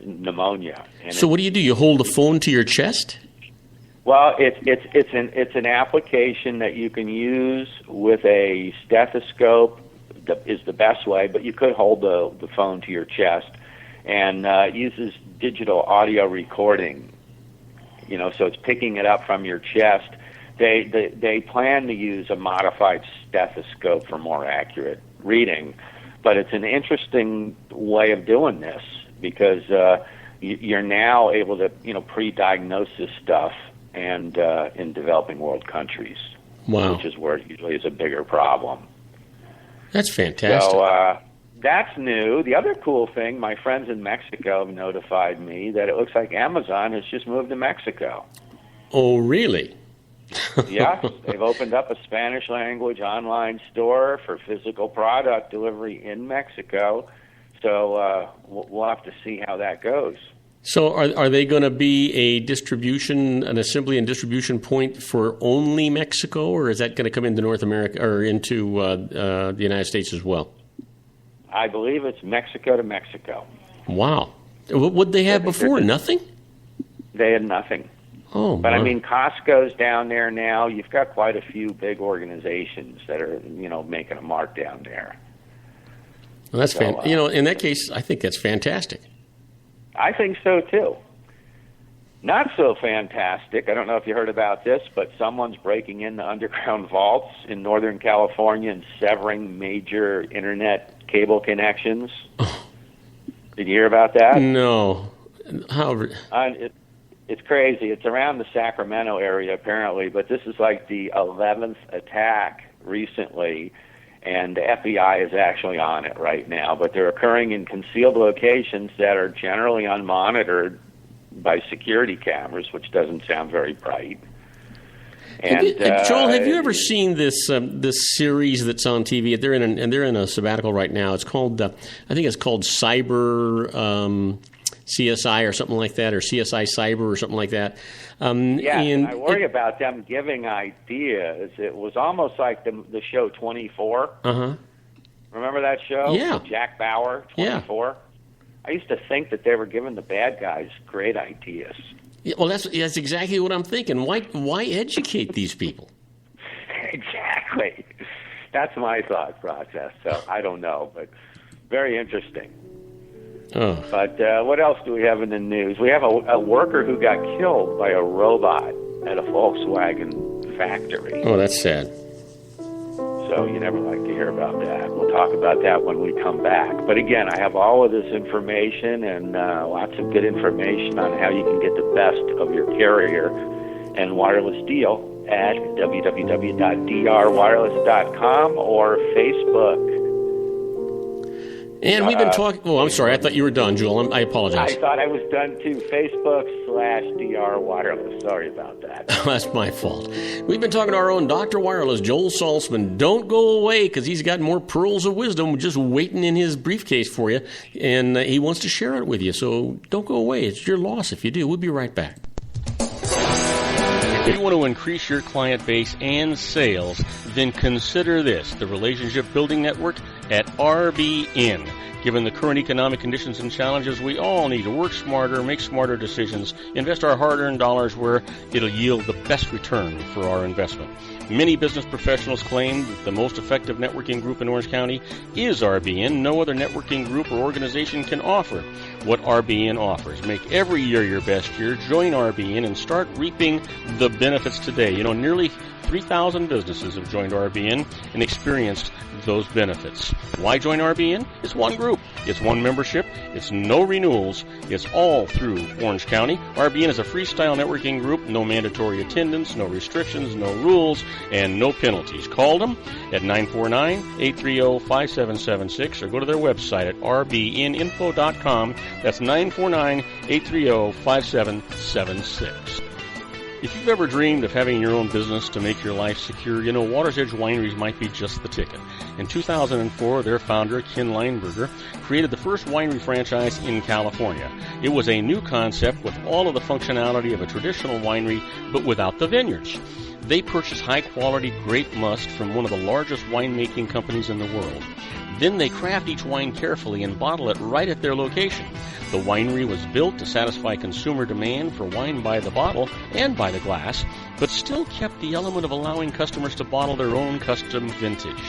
pneumonia. And so what do? You hold a phone to your chest? Well, it's an application that you can use with a stethoscope. Is the best way, but you could hold the phone to your chest, and it uses digital audio recording. So it's picking it up from your chest. They plan to use a modified stethoscope for more accurate reading, but it's an interesting way of doing this because you're now able to pre-diagnose this stuff and in developing world countries, wow, which is where it usually is a bigger problem. That's fantastic. So that's new. The other cool thing, my friends in Mexico have notified me that it looks like Amazon has just moved to Mexico. Oh, really? Yeah, they've opened up a Spanish language online store for physical product delivery in Mexico. So we'll have to see how that goes. So are they going to be an assembly and distribution point for only Mexico, or is that going to come into North America or into the United States as well? I believe it's Mexico to Mexico. Wow. What would they have before? Nothing? They had nothing. Oh, but my. I mean, Costco's down there now. You've got quite a few big organizations that are, making a mark down there. Well, that's in that case, I think that's fantastic. I think so, too. Not so fantastic. I don't know if you heard about this, but someone's breaking into underground vaults in Northern California and severing major internet cable connections. Did you hear about that? No. How? It's crazy. It's around the Sacramento area, apparently, but this is like the 11th attack recently, and the FBI is actually on it right now. But they're occurring in concealed locations that are generally unmonitored by security cameras, which doesn't sound very bright. And Joel, have you ever seen this series that's on TV? They're in a sabbatical right now. It's called I think it's called Cyber CSI or something like that, or CSI Cyber or something like that. And I worry about them giving ideas. It was almost like the show 24. Uh-huh. Remember that show? Yeah. Jack Bauer, 24? Yeah. I used to think that they were giving the bad guys great ideas. Yeah, well, that's exactly what I'm thinking. Why educate these people? Exactly. That's my thought process. So I don't know, but very interesting. Oh. But what else do we have in the news? We have a worker who got killed by a robot at a Volkswagen factory. Oh, that's sad. So you never like to hear about that. We'll talk about that when we come back. But again, I have all of this information and lots of good information on how you can get the best of your carrier and wireless deal at www.drwireless.com or Facebook. And we've been talking... Oh, I'm sorry. I thought you were done, Joel. I apologize. I thought I was done, too. Facebook/DR Wireless. Sorry about that. That's my fault. We've been talking to our own Dr. Wireless, Joel Saltzman. Don't go away, because he's got more pearls of wisdom just waiting in his briefcase for you, and he wants to share it with you. So don't go away. It's your loss if you do. We'll be right back. If you want to increase your client base and sales, then consider this, the Relationship Building Network at RBN. Given the current economic conditions and challenges, we all need to work smarter, make smarter decisions, invest our hard-earned dollars where it'll yield the best return for our investment. Many business professionals claim that the most effective networking group in Orange County is RBN. No other networking group or organization can offer what RBN offers. Make every year your best year. Join RBN and start reaping the benefits today. Nearly 3,000 businesses have joined RBN and experienced those benefits. Why join RBN? It's one group. It's one membership. It's no renewals. It's all through Orange County. RBN is a freestyle networking group. No mandatory attendance, no restrictions, no rules, and no penalties. Call them at 949-830-5776 or go to their website at rbninfo.com. That's 949-830-5776. If you've ever dreamed of having your own business to make your life secure, Water's Edge Wineries might be just the ticket. In 2004, their founder, Ken Lineberger, created the first winery franchise in California. It was a new concept with all of the functionality of a traditional winery, but without the vineyards. They purchase high-quality grape must from one of the largest winemaking companies in the world. Then they craft each wine carefully and bottle it right at their location. The winery was built to satisfy consumer demand for wine by the bottle and by the glass, but still kept the element of allowing customers to bottle their own custom vintage.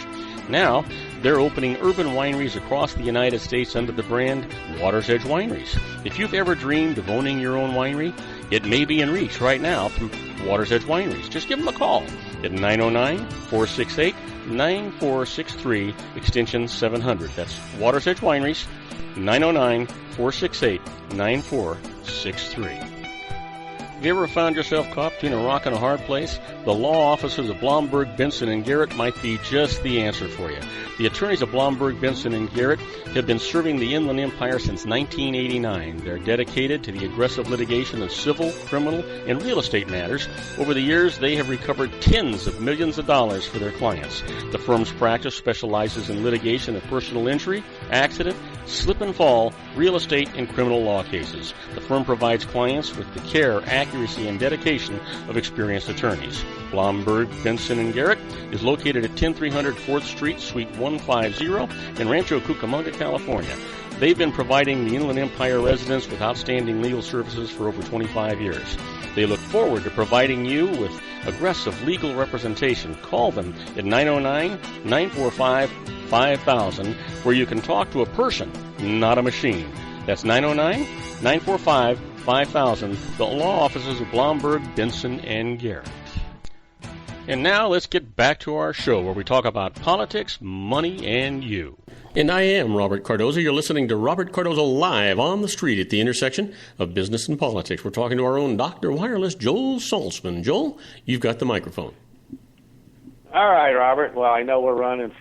Now, they're opening urban wineries across the United States under the brand Water's Edge Wineries. If you've ever dreamed of owning your own winery, it may be in reach right now through Water's Edge Wineries. Just give them a call at 909-468-9463, extension 700. That's Water's Edge Wineries, 909-468-9463. Have you ever found yourself caught between a rock and a hard place? The law offices of Blomberg, Benson, and Garrett might be just the answer for you. The attorneys of Blomberg, Benson, and Garrett have been serving the Inland Empire since 1989. They're dedicated to the aggressive litigation of civil, criminal, and real estate matters. Over the years, they have recovered tens of millions of dollars for their clients. The firm's practice specializes in litigation of personal injury, accident, slip and fall, real estate, and criminal law cases. The firm provides clients with the care, accuracy, and dedication of experienced attorneys. Blomberg, Benson, and Garrett is located at 10300 4th Street, Suite 150 in Rancho Cucamonga, California. They've been providing the Inland Empire residents with outstanding legal services for over 25 years. They look forward to providing you with aggressive legal representation. Call them at 909-945-5000, where you can talk to a person, not a machine. That's 909-945-5000, the law offices of Blomberg, Benson, and Garrett. And now let's get back to our show where we talk about politics, money, and you. And I am Robert Cardoza. You're listening to Robert Cardoza live on the street at the intersection of business and politics. We're talking to our own Dr. Wireless, Joel Saltzman. Joel, you've got the microphone. All right, Robert. Well, I know we're running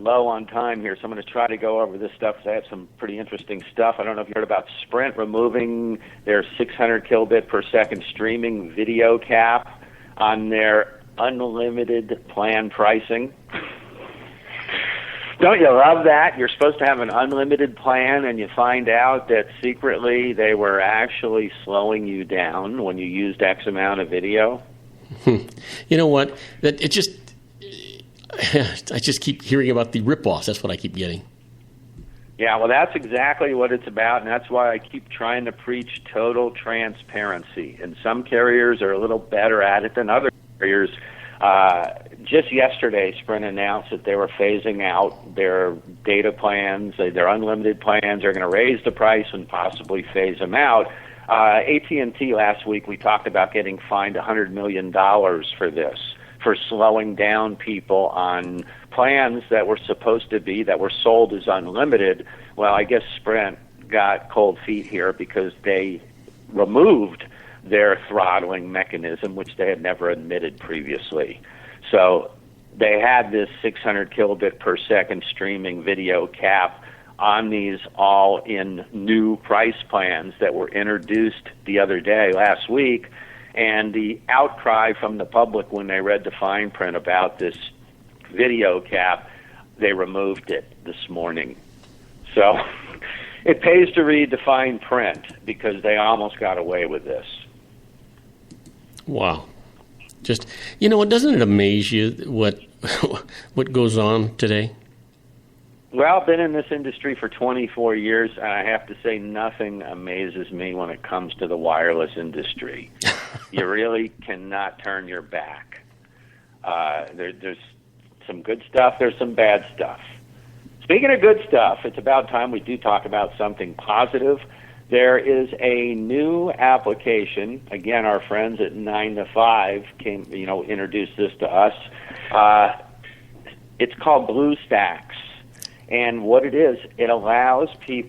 low on time here, so I'm going to try to go over this stuff because I have some pretty interesting stuff. I don't know if you heard about Sprint removing their 600 kilobit per second streaming video cap on their unlimited plan pricing. Don't you love that? You're supposed to have an unlimited plan, and you find out that secretly they were actually slowing you down when you used X amount of video. You know what? I just keep hearing about the ripoffs. That's what I keep getting. Yeah, well, that's exactly what it's about, and that's why I keep trying to preach total transparency. And some carriers are a little better at it than other carriers. Just yesterday, Sprint announced that they were phasing out their data plans, their unlimited plans. They're going to raise the price and possibly phase them out. AT&T last week, we talked about getting fined $100 million for this, for slowing down people on plans that were supposed to be, that were sold as unlimited. Well, I guess Sprint got cold feet here because they removed their throttling mechanism, which they had never admitted previously. So they had this 600 kilobit per second streaming video cap on these all-in new price plans that were introduced the other day, last week, and the outcry from the public when they read the fine print about this video cap, they removed it this morning. So it pays to read the fine print because they almost got away with this. Wow. Just, you know, doesn't it amaze you what goes on today? Well, I've been in this industry for 24 years, and I have to say nothing amazes me when it comes to the wireless industry. You really cannot turn your back. There's some good stuff, there's some bad stuff. Speaking of good stuff, it's about time we do talk about something positive. There is a new application. Again, our friends at 9 to 5 introduced this to us. It's called BlueStacks. And what it is, it allows you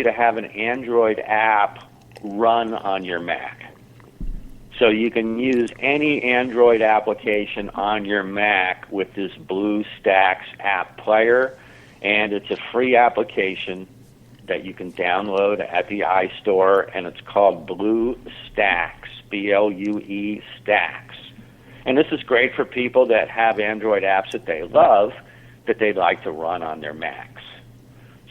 to have an Android app run on your Mac. So you can use any Android application on your Mac with this BlueStacks app player, and it's a free application that you can download at the iStore, and it's called BlueStacks, B-L-U-E Stacks. And this is great for people that have Android apps that they love, that they'd like to run on their Macs.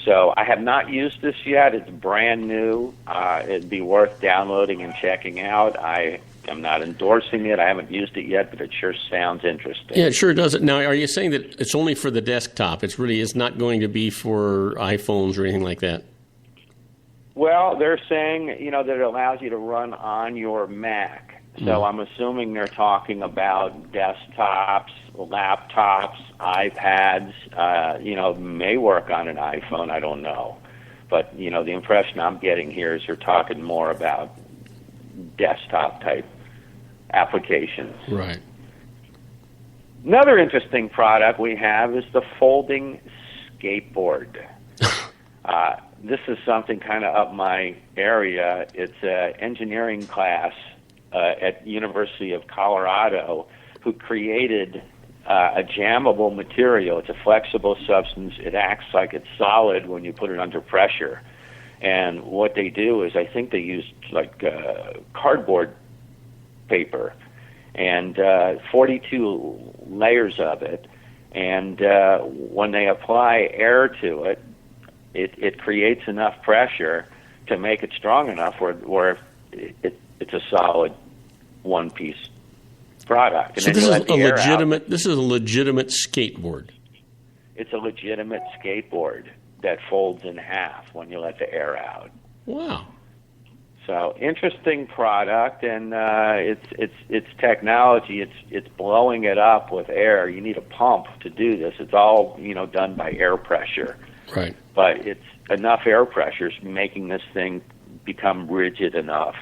So I have not used this yet. It's brand new. It'd be worth downloading and checking out. I am not endorsing it. I haven't used it yet, but it sure sounds interesting. Yeah, it sure does. Now, are you saying that it's only for the desktop? It's really is not going to be for iPhones or anything like that? Well, they're saying, that it allows you to run on your Mac. So I'm assuming they're talking about desktops, laptops, iPads, may work on an iPhone, I don't know. But, the impression I'm getting here is they're talking more about desktop-type applications. Right. Another interesting product we have is the folding skateboard. This is something kind of up my area. It's an engineering class at University of Colorado who created a jammable material. It's a flexible substance. It acts like it's solid when you put it under pressure. And what they do is, I think they use cardboard paper and 42 layers of it. And when they apply air to it, it creates enough pressure to make it strong enough where it's a solid one-piece product. And so this is a legitimate skateboard. It's a legitimate skateboard that folds in half when you let the air out. Wow. So interesting product, and it's technology. It's blowing it up with air. You need a pump to do this. It's all done by air pressure. Right. But it's enough air pressure making this thing become rigid enough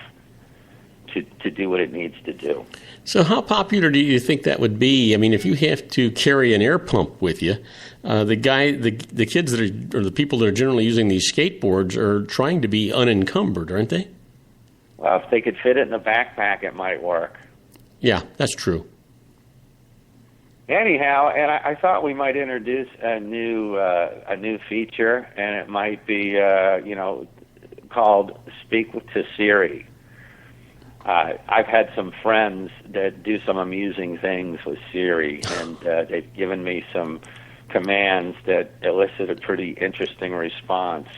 to do what it needs to do. So how popular do you think that would be? I mean, if you have to carry an air pump with you, the kids or the people that are generally using these skateboards are trying to be unencumbered, aren't they? Well, if they could fit it in a backpack, it might work. Yeah, that's true. Anyhow, and I thought we might introduce a new feature, and it might be called Speak to Siri. I've had some friends that do some amusing things with Siri, and they've given me some commands that elicit a pretty interesting response.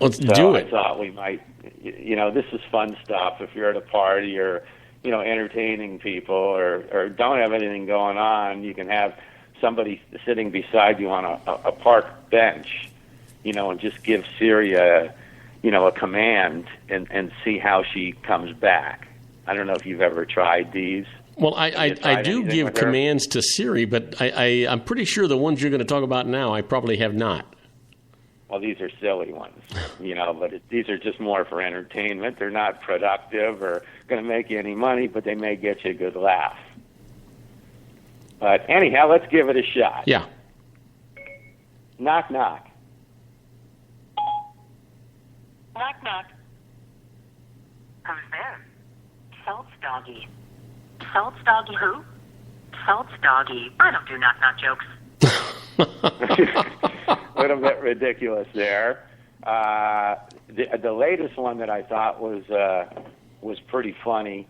Let's do it. I thought we might, this is fun stuff. If you're at a party or, entertaining people or don't have anything going on, you can have somebody sitting beside you on a park bench, and just give Siri a command and see how she comes back. I don't know if you've ever tried these. Well, I do give commands to Siri, but I'm pretty sure the ones you're going to talk about now I probably have not. Well, these are silly ones, but these are just more for entertainment. They're not productive or going to make you any money, but they may get you a good laugh. But anyhow, let's give it a shot. Yeah. Knock, knock. Knock, knock. Who's there? Salt's doggy. Salt's doggy who? Salt's doggy. I don't do knock-knock jokes. A little bit ridiculous there. The latest one that I thought was pretty funny.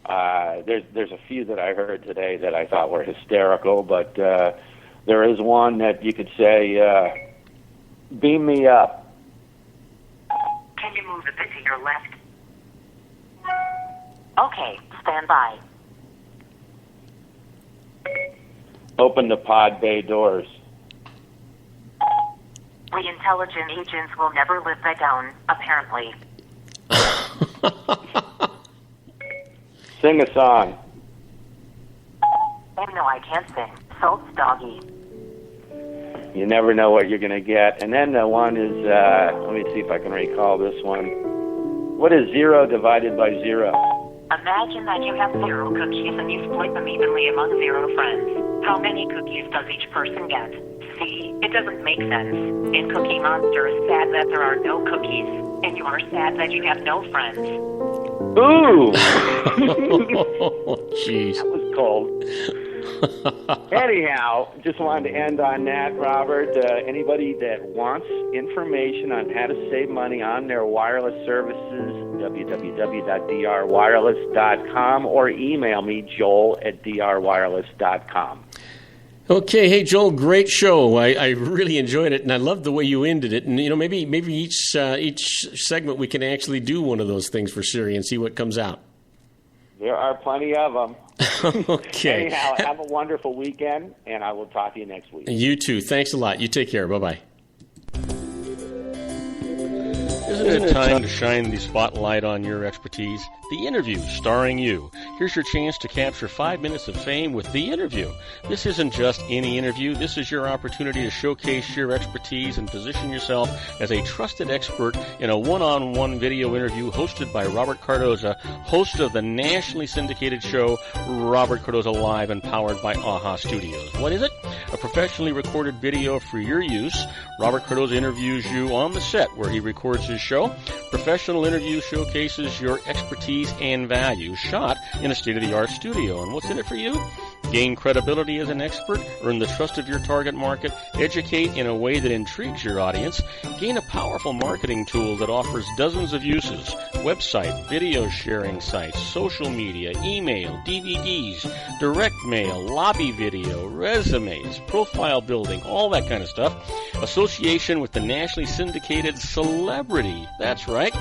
There's a few that I heard today that I thought were hysterical, but there is one that you could say, beam me up. Can you move a bit to your left? Okay, stand by. Open the pod bay doors. We intelligent agents will never live that down, apparently. Sing a song. Oh, no, I can't sing. Salt's doggy. You never know what you're going to get. And then the one is, let me see if I can recall this one. What is 0 divided by 0? Imagine that you have 0 cookies and you split them evenly among 0 friends. How many cookies does each person get? See, it doesn't make sense. And Cookie Monster is sad that there are no cookies, and you are sad that you have no friends. Ooh! Jeez. That was cold. Anyhow, just wanted to end on that, Robert. Anybody that wants information on how to save money on their wireless services, www.drwireless.com, or email me, joel@drwireless.com. Okay, hey Joel, great show. I really enjoyed it, and I loved the way you ended it. And maybe each segment we can actually do one of those things for Siri and see what comes out. There are plenty of them. Okay. Anyhow, have a wonderful weekend, and I will talk to you next week. You too. Thanks a lot. You take care. Bye-bye. Isn't it time to shine the spotlight on your expertise? The Interview, starring you. Here's your chance to capture 5 minutes of fame with The Interview. This isn't just any interview. This is your opportunity to showcase your expertise and position yourself as a trusted expert in a one-on-one video interview hosted by Robert Cardoza, host of the nationally syndicated show Robert Cardoza Live and powered by AHA Studios. What is it? A professionally recorded video for your use. Robert Cardoza interviews you on the set where he records his show. Professional interview showcases your expertise and value, shot in a state-of-the-art studio. And what's in it for you? Gain credibility as an expert, earn the trust of your target market, educate in a way that intrigues your audience, gain a powerful marketing tool that offers dozens of uses, website, video sharing sites, social media, email, DVDs, direct mail, lobby video, resumes, profile building, all that kind of stuff. Association with the nationally syndicated celebrity. That's right.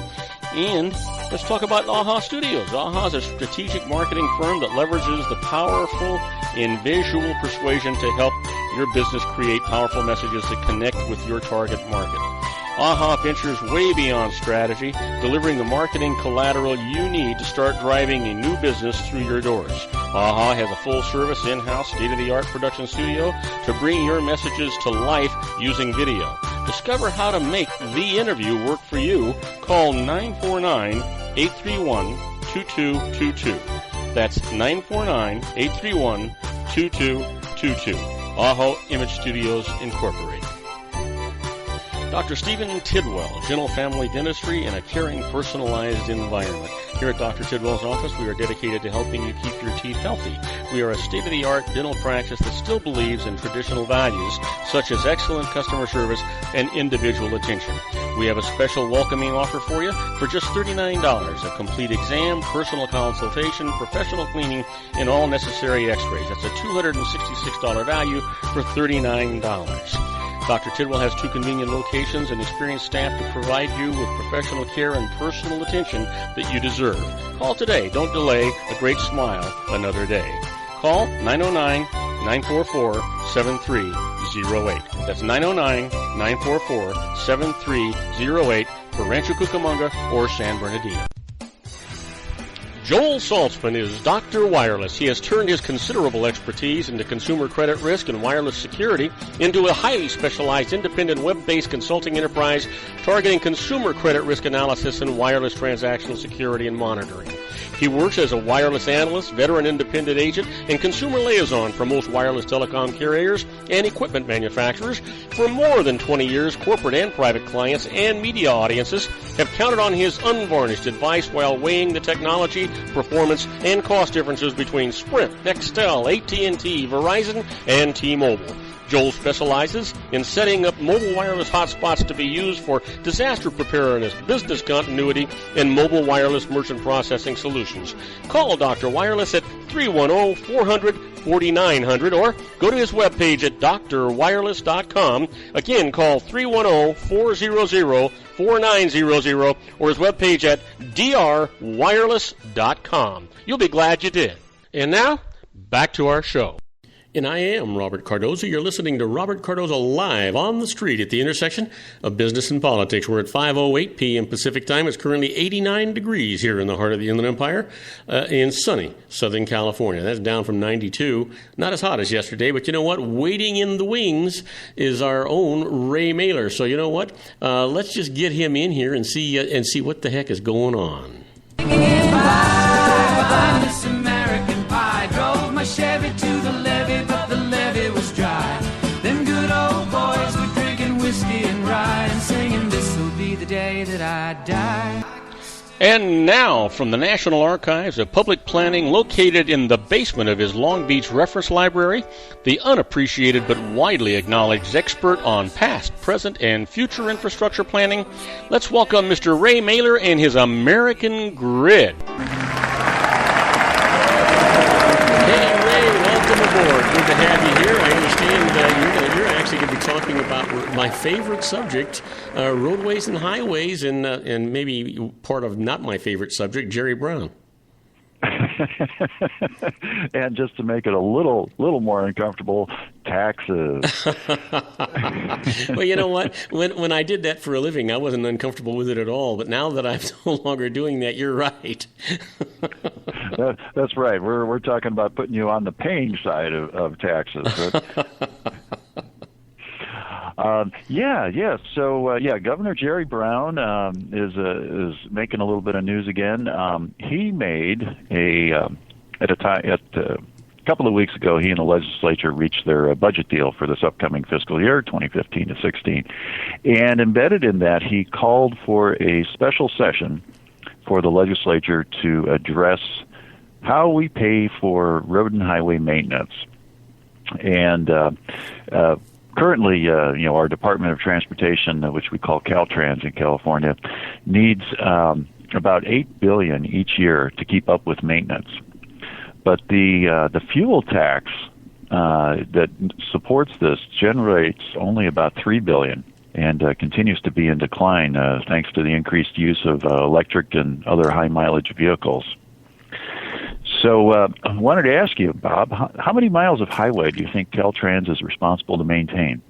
And let's talk about AHA Studios. AHA is a strategic marketing firm that leverages the powerful and visual persuasion to help your business create powerful messages that connect with your target market. AHA ventures way beyond strategy, delivering the marketing collateral you need to start driving a new business through your doors. AHA has a full-service, in-house, state-of-the-art production studio to bring your messages to life using video. Discover how to make The Interview work for you. Call 949-831-2222. That's 949-831-2222. AHA Image Studios, Incorporated. Dr. Stephen Tidwell, Gentle Family Dentistry in a caring, personalized environment. Here at Dr. Tidwell's office, we are dedicated to helping you keep your teeth healthy. We are a state-of-the-art dental practice that still believes in traditional values, such as excellent customer service and individual attention. We have a special welcoming offer for you for just $39, a complete exam, personal consultation, professional cleaning, and all necessary x-rays. That's a $266 value for $39. Dr. Tidwell has 2 convenient locations and experienced staff to provide you with professional care and personal attention that you deserve. Call today. Don't delay. A great smile another day. Call 909-944-7308. That's 909-944-7308 for Rancho Cucamonga or San Bernardino. Joel Saltzman is Dr. Wireless. He has turned his considerable expertise into consumer credit risk and wireless security into a highly specialized independent web-based consulting enterprise targeting consumer credit risk analysis and wireless transactional security and monitoring. He works as a wireless analyst, veteran independent agent, and consumer liaison for most wireless telecom carriers and equipment manufacturers. For more than 20 years, corporate and private clients and media audiences have counted on his unvarnished advice while weighing the technology, performance, and cost differences between Sprint, Nextel, AT&T, Verizon, and T-Mobile. Joel specializes in setting up mobile wireless hotspots to be used for disaster preparedness, business continuity, and mobile wireless merchant processing solutions. Call Dr. Wireless at 310-400-4900 or go to his webpage at drwireless.com. Again, call 310-400-4900 or his webpage at drwireless.com. You'll be glad you did. And now, back to our show. And I am Robert Cardoza. You're listening to Robert Cardoza Live on the street at the intersection of business and politics. We're at 5:08 p.m. Pacific Time. It's currently 89 degrees here in the heart of the Inland Empire in sunny Southern California. That's down from 92. Not as hot as yesterday, but you know what? Waiting in the wings is our own Ray Mailer. So you know what? Let's just get him in here and see what the heck is going on. Chevy to the levee, but the levee was dry. Them good old boys were drinking whiskey and rye and singing, "This'll be the day that I die." And now, from the National Archives of Public Planning, located in the basement of his Long Beach Reference Library, the unappreciated but widely acknowledged expert on past, present, and future infrastructure planning, let's welcome Mr. Ray Mailer and his American Grid. Hey, Ray, welcome aboard. Good to have you here. I understand you're actually going to be talking about my favorite subject, roadways and highways, and maybe part of not my favorite subject, Jerry Brown. And just to make it a little more uncomfortable, taxes. Well, you know what? When I did that for a living, I wasn't uncomfortable with it at all. But now that I'm no longer doing that, you're right. That's right. We're talking about putting you on the paying side of taxes. So Governor Jerry Brown is making a little bit of news again. He made a couple of weeks ago, he and the legislature reached their budget deal for this upcoming fiscal year, 2015 to 16, and embedded in that, he called for a special session for the legislature to address how we pay for road and highway maintenance. And currently, our Department of Transportation, which we call Caltrans in California, needs about $8 billion each year to keep up with maintenance. But the fuel tax that supports this generates only about $3 billion and continues to be in decline thanks to the increased use of electric and other high mileage vehicles. So I wanted to ask you, Bob, how many miles of highway do you think Caltrans is responsible to maintain?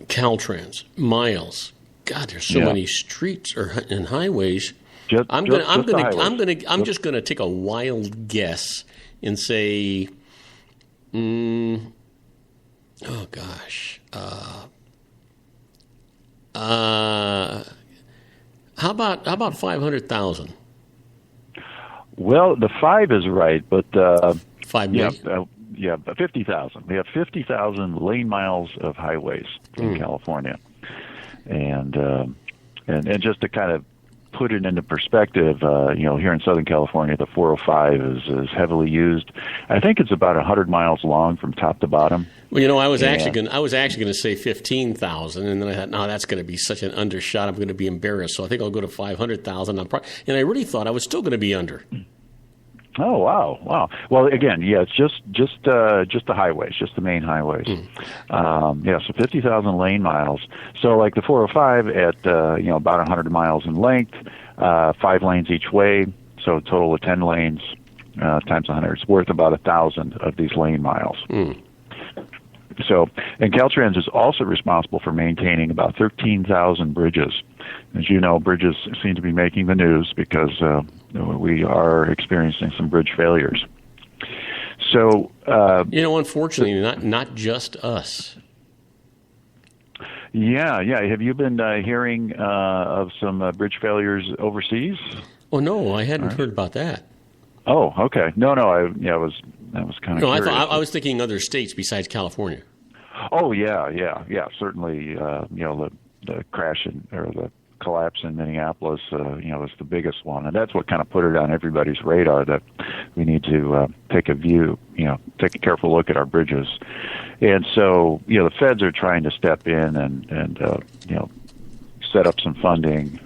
Caltrans, miles. God, there's so many streets and highways. I'm just gonna take a wild guess and say, how about 500,000? Well, the 5 is right, but 5 million. 50,000. We have 50,000 lane miles of highways in California, and just to kind of put it into perspective, here in Southern California, the 405 is heavily used. I think it's about 100 miles long from top to bottom. Well, I was actually going to say 15,000, and then I thought, no, that's going to be such an undershot. I'm going to be embarrassed, so I think I'll go to 500,000. And I really thought I was still going to be under. Oh, wow. Well, again, it's just the highways, just the main highways. So 50,000 lane miles. So like the 405 at about 100 miles in length, 5 lanes each way, so a total of 10 lanes times 100. It's worth about 1,000 of these lane miles. So, and Caltrans is also responsible for maintaining about 13,000 bridges. As you know, bridges seem to be making the news because we are experiencing some bridge failures. So, unfortunately, not just us. Yeah. Have you been hearing of some bridge failures overseas? Oh no, I hadn't heard about that. Oh, okay. No. I was kind of. No, I was thinking other states besides California. Oh yeah. Certainly, the crash or the collapse in Minneapolis, was the biggest one, and that's what kind of put it on everybody's radar that we need to take a careful look at our bridges. And so, the feds are trying to step in and set up some funding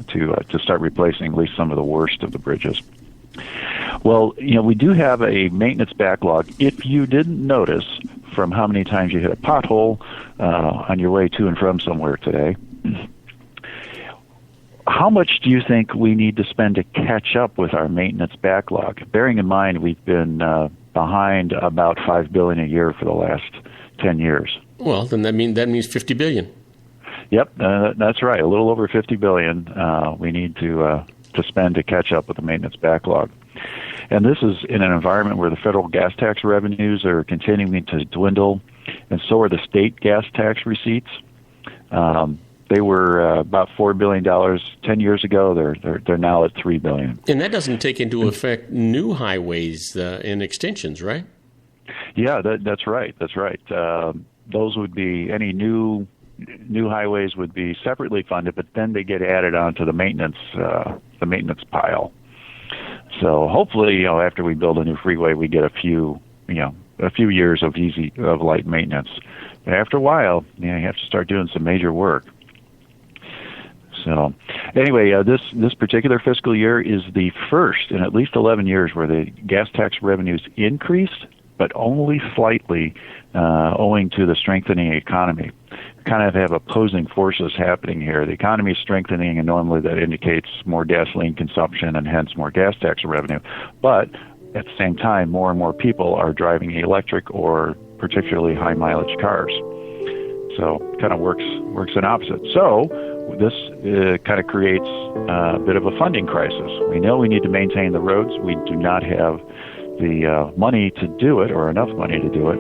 to start replacing at least some of the worst of the bridges. Well, we do have a maintenance backlog. If you didn't notice from how many times you hit a pothole on your way to and from somewhere today, how much do you think we need to spend to catch up with our maintenance backlog? Bearing in mind we've been behind about $5 billion a year for the last 10 years. Well, then that means $50 billion. Yep, that's right. A little over $50 billion we need to spend to catch up with the maintenance backlog. And this is in an environment where the federal gas tax revenues are continuing to dwindle, and so are the state gas tax receipts. They were about $4 billion 10 years ago. They're now at $3 billion. And that doesn't take into effect new highways and extensions, right? Yeah, that's right. Those would be any new highways would be separately funded, but then they get added onto the maintenance the maintenance pile. So hopefully, after we build a new freeway, we get a few years of light maintenance. But after a while, you have to start doing some major work. So anyway, this particular fiscal year is the first in at least 11 years where the gas tax revenues increased, but only slightly, owing to the strengthening economy. We kind of have opposing forces happening here. The economy is strengthening, and normally that indicates more gasoline consumption and hence more gas tax revenue. But at the same time, more and more people are driving electric or particularly high mileage cars. So it kind of works in opposite. So this kind of creates a bit of a funding crisis. We know we need to maintain the roads. We do not have the money to do it, or enough money to do it.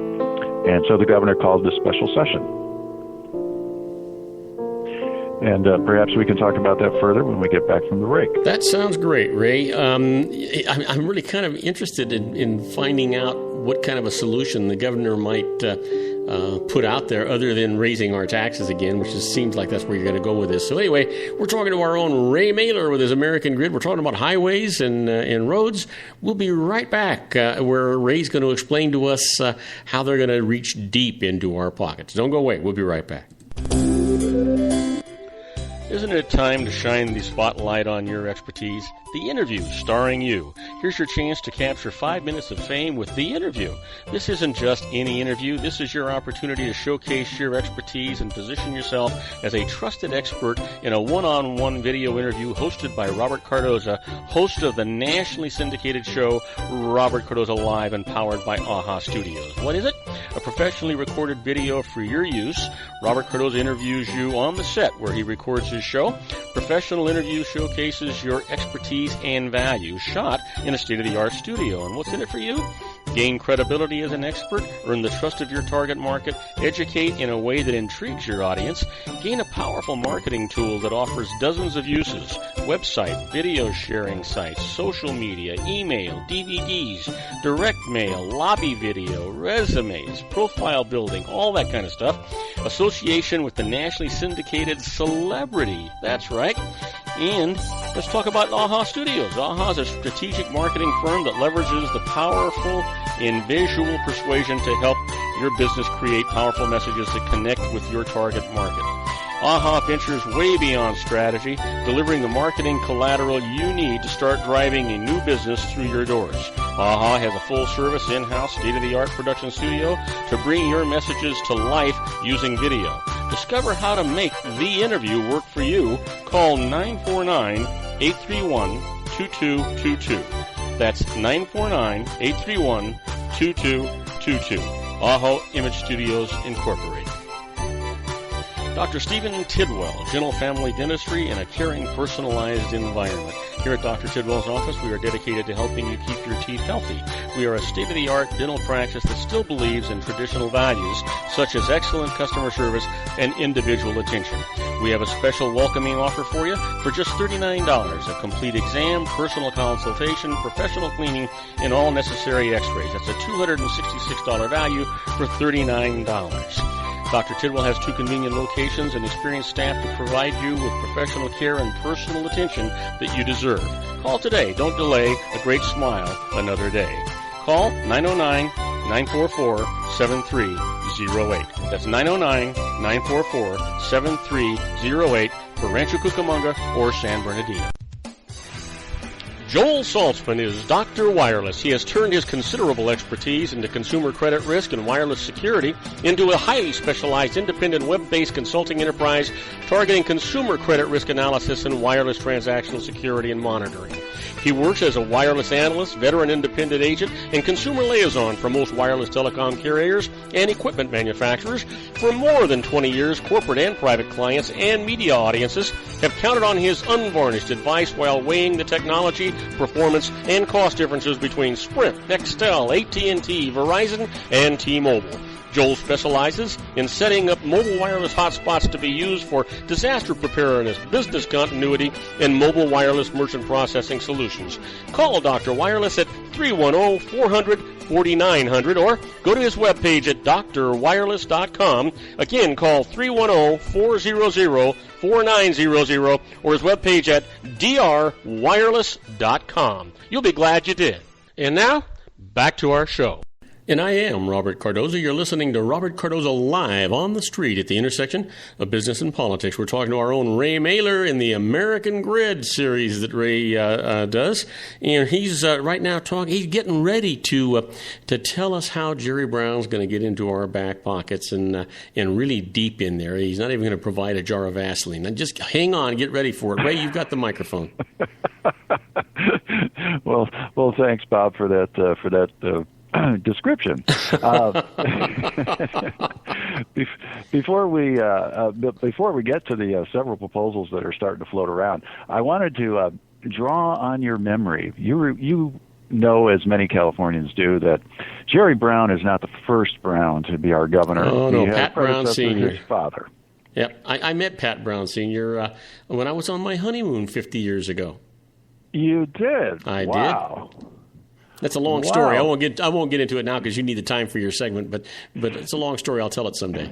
And so the governor called this special session. And perhaps we can talk about that further when we get back from the break. That sounds great, Ray. I'm really kind of interested in finding out what kind of a solution the governor might put out there other than raising our taxes again, which just seems like that's where you're going to go with this. So anyway, we're talking to our own Ray Mailer with his American Grid. We're talking about highways and roads. We'll be right back where Ray's going to explain to us how they're going to reach deep into our pockets. Don't go away. We'll be right back. Isn't it time to shine the spotlight on your expertise? The Interview, starring you. Here's your chance to capture 5 minutes of fame with The Interview. This isn't just any interview. This is your opportunity to showcase your expertise and position yourself as a trusted expert in a one-on-one video interview hosted by Robert Cardoza, host of the nationally syndicated show Robert Cardoza Live and powered by AHA Studios. What is it? A professionally recorded video for your use. Robert Cardoza interviews you on the set where he records his show. Professional interview showcases your expertise and value, shot in a state-of-the-art studio. And what's in it for you? Gain credibility as an expert, earn the trust of your target market, educate in a way that intrigues your audience, gain a powerful marketing tool that offers dozens of uses, website, video sharing sites, social media, email, DVDs, direct mail, lobby video, resumes, profile building, all that kind of stuff. Association with the nationally syndicated celebrity. That's right. And let's talk about AHA Studios. AHA is a strategic marketing firm that leverages the powerful in visual persuasion to help your business create powerful messages that connect with your target market. AHA ventures way beyond strategy, delivering the marketing collateral you need to start driving a new business through your doors. AHA has a full-service, in-house, state-of-the-art production studio to bring your messages to life using video. Discover how to make The Interview work for you. Call 949-831-2222. That's 949-831-2222. AHA Image Studios, Incorporated. Dr. Stephen Tidwell, Gentle Family Dentistry in a caring, personalized environment. Here at Dr. Tidwell's office, we are dedicated to helping you keep your teeth healthy. We are a state-of-the-art dental practice that still believes in traditional values, such as excellent customer service and individual attention. We have a special welcoming offer for you for just $39, a complete exam, personal consultation, professional cleaning, and all necessary x-rays. That's a $266 value for $39. Dr. Tidwell has 2 convenient locations and experienced staff to provide you with professional care and personal attention that you deserve. Call today. Don't delay. A great smile another day. Call 909-944-7308. That's 909-944-7308 for Rancho Cucamonga or San Bernardino. Joel Saltzman is Dr. Wireless. He has turned his considerable expertise into consumer credit risk and wireless security into a highly specialized independent web-based consulting enterprise targeting consumer credit risk analysis and wireless transactional security and monitoring. He works as a wireless analyst, veteran independent agent, and consumer liaison for most wireless telecom carriers and equipment manufacturers. For more than 20 years, corporate and private clients and media audiences have counted on his unvarnished advice while weighing the technology, performance, and cost differences between Sprint, Nextel, AT&T, Verizon, and T-Mobile. Joel specializes in setting up mobile wireless hotspots to be used for disaster preparedness, business continuity, and mobile wireless merchant processing solutions. Call Dr. Wireless at 310-400-4900 or go to his webpage at drwireless.com. Again, call 310-400-4900 or his webpage at drwireless.com. You'll be glad you did. And now, back to our show. And I am Robert Cardoza. You're listening to Robert Cardoza Live on the Street at the intersection of business and politics. We're talking to our own Ray Mailer in the American Grid series that Ray does. And he's right now he's getting ready to tell us how Jerry Brown's going to get into our back pockets and really deep in there. He's not even going to provide a jar of Vaseline. Now just hang on, get ready for it. Ray, you've got the microphone. Well, thanks, Bob, for that description. Before we get to the several proposals that are starting to float around, I wanted to draw on your memory. You know, as many Californians do, that Jerry Brown is not the first Brown to be our governor. Oh no, Pat Brown Sr. His father. Yep, I met Pat Brown Sr. When I was on my honeymoon 50 years ago. You did? I wow. did. That's a long story. I won't get into it now because you need the time for your segment. But it's a long story. I'll tell it someday.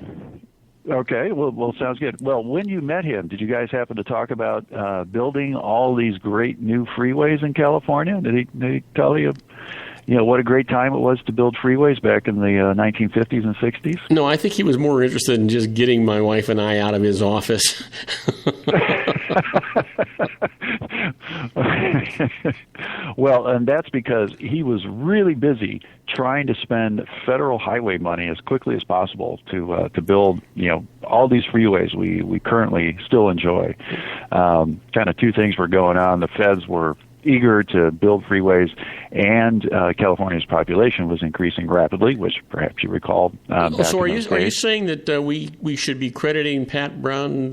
Okay. Well, sounds good. Well, when you met him, did you guys happen to talk about building all these great new freeways in California? Did he tell you, what a great time it was to build freeways back in the 1950s and 60s? No, I think he was more interested in just getting my wife and I out of his office. Well, and that's because he was really busy trying to spend federal highway money as quickly as possible to build, all these freeways we currently still enjoy. Kind of two things were going on. The feds were eager to build freeways, and California's population was increasing rapidly, which perhaps you recall. So are you saying that we should be crediting Pat Brown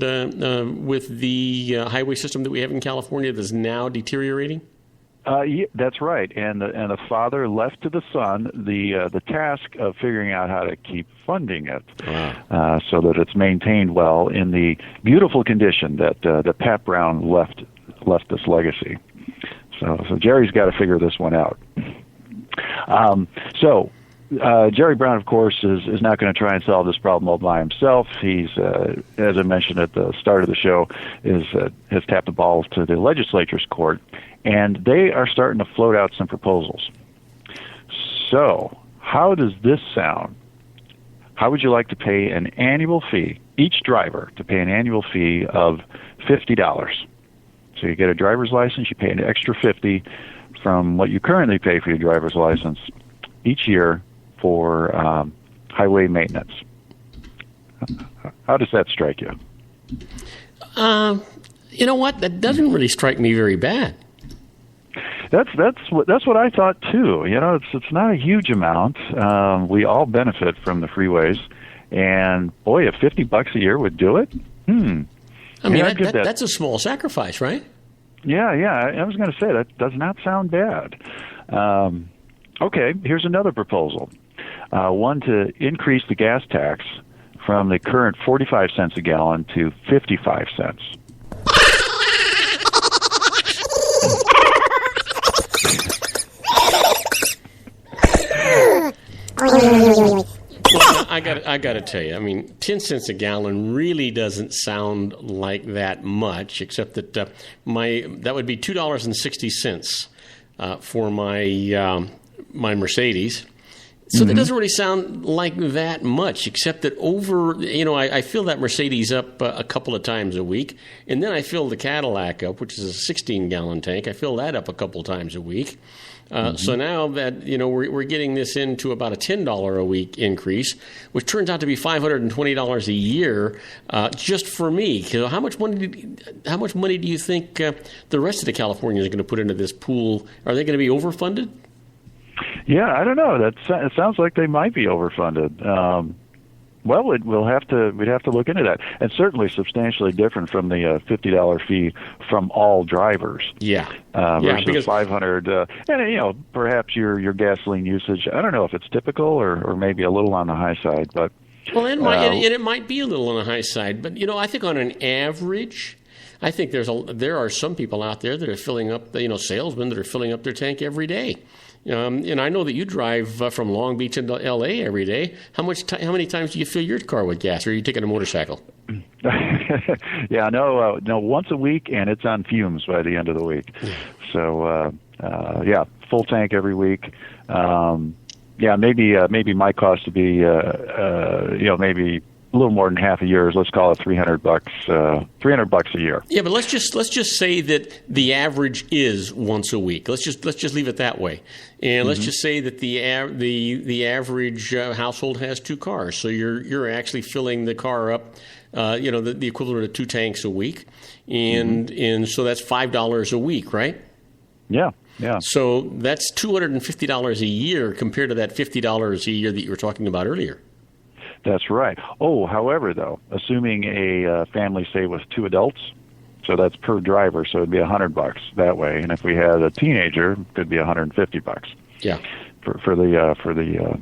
with the highway system that we have in California that's now deteriorating? Yeah, that's right, and the father left to the son the task of figuring out how to keep funding it, so that it's maintained well in the beautiful condition that Pat Brown left this legacy. So Jerry's got to figure this one out. Jerry Brown, of course, is not going to try and solve this problem all by himself. He's, as I mentioned at the start of the show, has tapped the ball to the legislature's court, and they are starting to float out some proposals. So, how does this sound? How would you like to pay an annual fee, each driver to pay an annual fee of $50? So you get a driver's license, you pay an extra $50 from what you currently pay for your driver's license each year for highway maintenance. How does that strike you? You know what? That doesn't really strike me very bad. That's what I thought too. It's not a huge amount. We all benefit from the freeways, and boy, if $50 a year would do it. I mean, that's a small sacrifice, right? Yeah. I was going to say that does not sound bad. Okay, here's another proposal. One to increase the gas tax from the current 45 cents a gallon to 55 cents. Well, I got to tell you, I mean, 10 cents a gallon really doesn't sound like that much, except that that would be $2.60 for my Mercedes. So that doesn't really sound like that much, except that I fill that Mercedes up a couple of times a week, and then I fill the Cadillac up, which is a 16-gallon tank. I fill that up a couple of times a week. So now that we're getting this into about a $10 a week increase, which turns out to be $520 a year just for me. So how much money do you think the rest of the Californians are going to put into this pool? Are they going to be overfunded? Yeah, I don't know. It sounds like they might be overfunded. Well, we'd have to look into that, and certainly substantially different from the $50 fee from all drivers. Yeah, versus because $500, and perhaps your gasoline usage. I don't know if it's typical or maybe a little on the high side, but well, it might be a little on the high side. But I think on an average, I think there are some people out there that are filling up, salesmen that are filling up their tank every day. And I know that you drive from Long Beach into L.A. every day. How many times do you fill your car with gas, or are you taking a motorcycle? Yeah, no, once a week, and it's on fumes by the end of the week. So, full tank every week. Maybe my cost to be, maybe a little more than half a year's. Let's call it $300. $300 a year. Yeah, but let's just say that the average is once a week. Let's just leave it that way, and let's just say that the average household has 2 cars. So you're actually filling the car up, the equivalent of 2 tanks a week, and so that's $5 a week, right? Yeah. Yeah. So that's $250 a year compared to that $50 a year that you were talking about earlier. That's right. Oh, however, though, assuming a family, say, with 2 adults, so that's per driver, so it'd be $100 that way. And if we had a teenager, it could be $150. Yeah. For the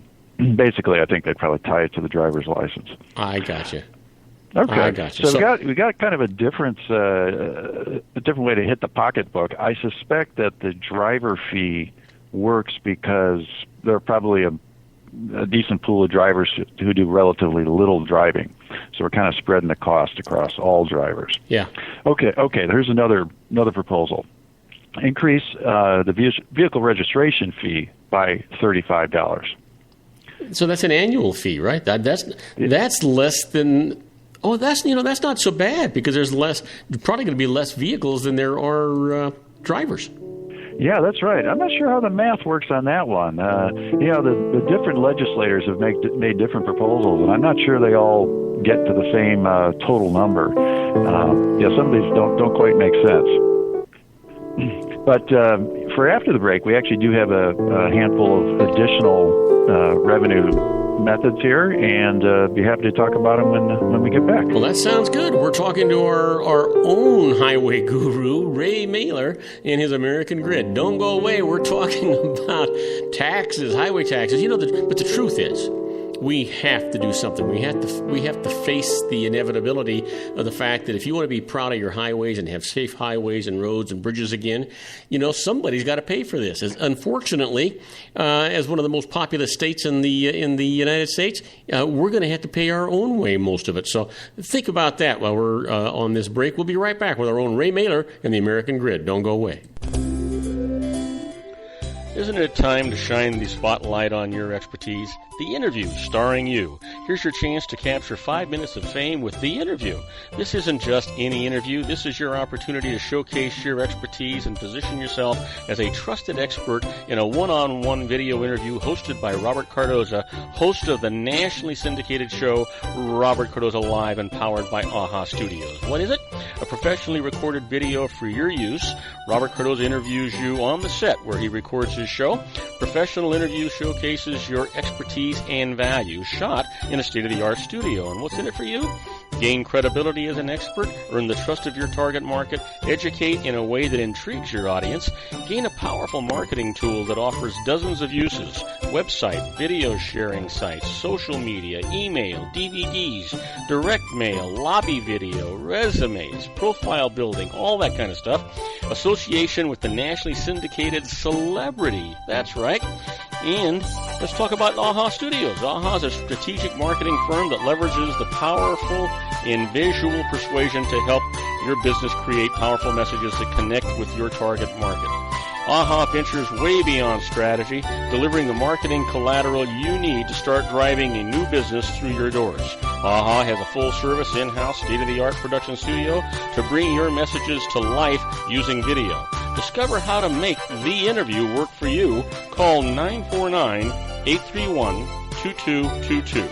basically, I think they'd probably tie it to the driver's license. I gotcha. Okay. I gotcha. So we got kind of a different way to hit the pocketbook. I suspect that the driver fee works because there are probably a decent pool of drivers who do relatively little driving. So we're kind of spreading the cost across all drivers. Yeah. Okay. Here's another proposal. Increase the vehicle registration fee by $35. So that's an annual fee, right? That's less than. Oh, that's not so bad because there's probably going to be less vehicles than there are drivers. Yeah, that's right. I'm not sure how the math works on that one. The different legislators have made different proposals, and I'm not sure they all get to the same total number. Some of these don't quite make sense. But for after the break, we actually do have a handful of additional revenue methods here, and be happy to talk about them when we get back. Well, that sounds good. We're talking to our own highway guru, Ray Mailer, and his American Grid. Don't go away. We're talking about taxes, highway taxes. But the truth is, we have to do something. We have to face the inevitability of the fact that if you want to be proud of your highways and have safe highways and roads and bridges again, somebody's got to pay for this. Unfortunately, as one of the most populous states in the United States, we're going to have to pay our own way most of it. So think about that while we're on this break. We'll be right back with our own Ray Mailer and the American Grid. Don't go away. Isn't it time to shine the spotlight on your expertise? The Interview, starring you. Here's your chance to capture 5 minutes of fame with The Interview. This isn't just any interview. This is your opportunity to showcase your expertise and position yourself as a trusted expert in a one-on-one video interview hosted by Robert Cardoza, host of the nationally syndicated show Robert Cardoza Live and powered by AHA Studios. What is it? A professionally recorded video for your use. Robert Cardoza interviews you on the set where he records his show. Professional interview showcases your expertise and value, shot in a state-of-the-art studio. And what's in it for you? Gain credibility as an expert, earn the trust of your target market, educate in a way that intrigues your audience, gain a powerful marketing tool that offers dozens of uses, website, video sharing sites, social media, email, DVDs, direct mail, lobby video, resumes, profile building, all that kind of stuff. Association with the nationally syndicated celebrity. That's right. And let's talk about AHA Studios. AHA is a strategic marketing firm that leverages the powerful in visual persuasion to help your business create powerful messages that connect with your target market. AHA ventures way beyond strategy, delivering the marketing collateral you need to start driving a new business through your doors. AHA has a full-service, in-house, state-of-the-art production studio to bring your messages to life using video. Discover how to make The Interview work for you. Call 949-831-2222.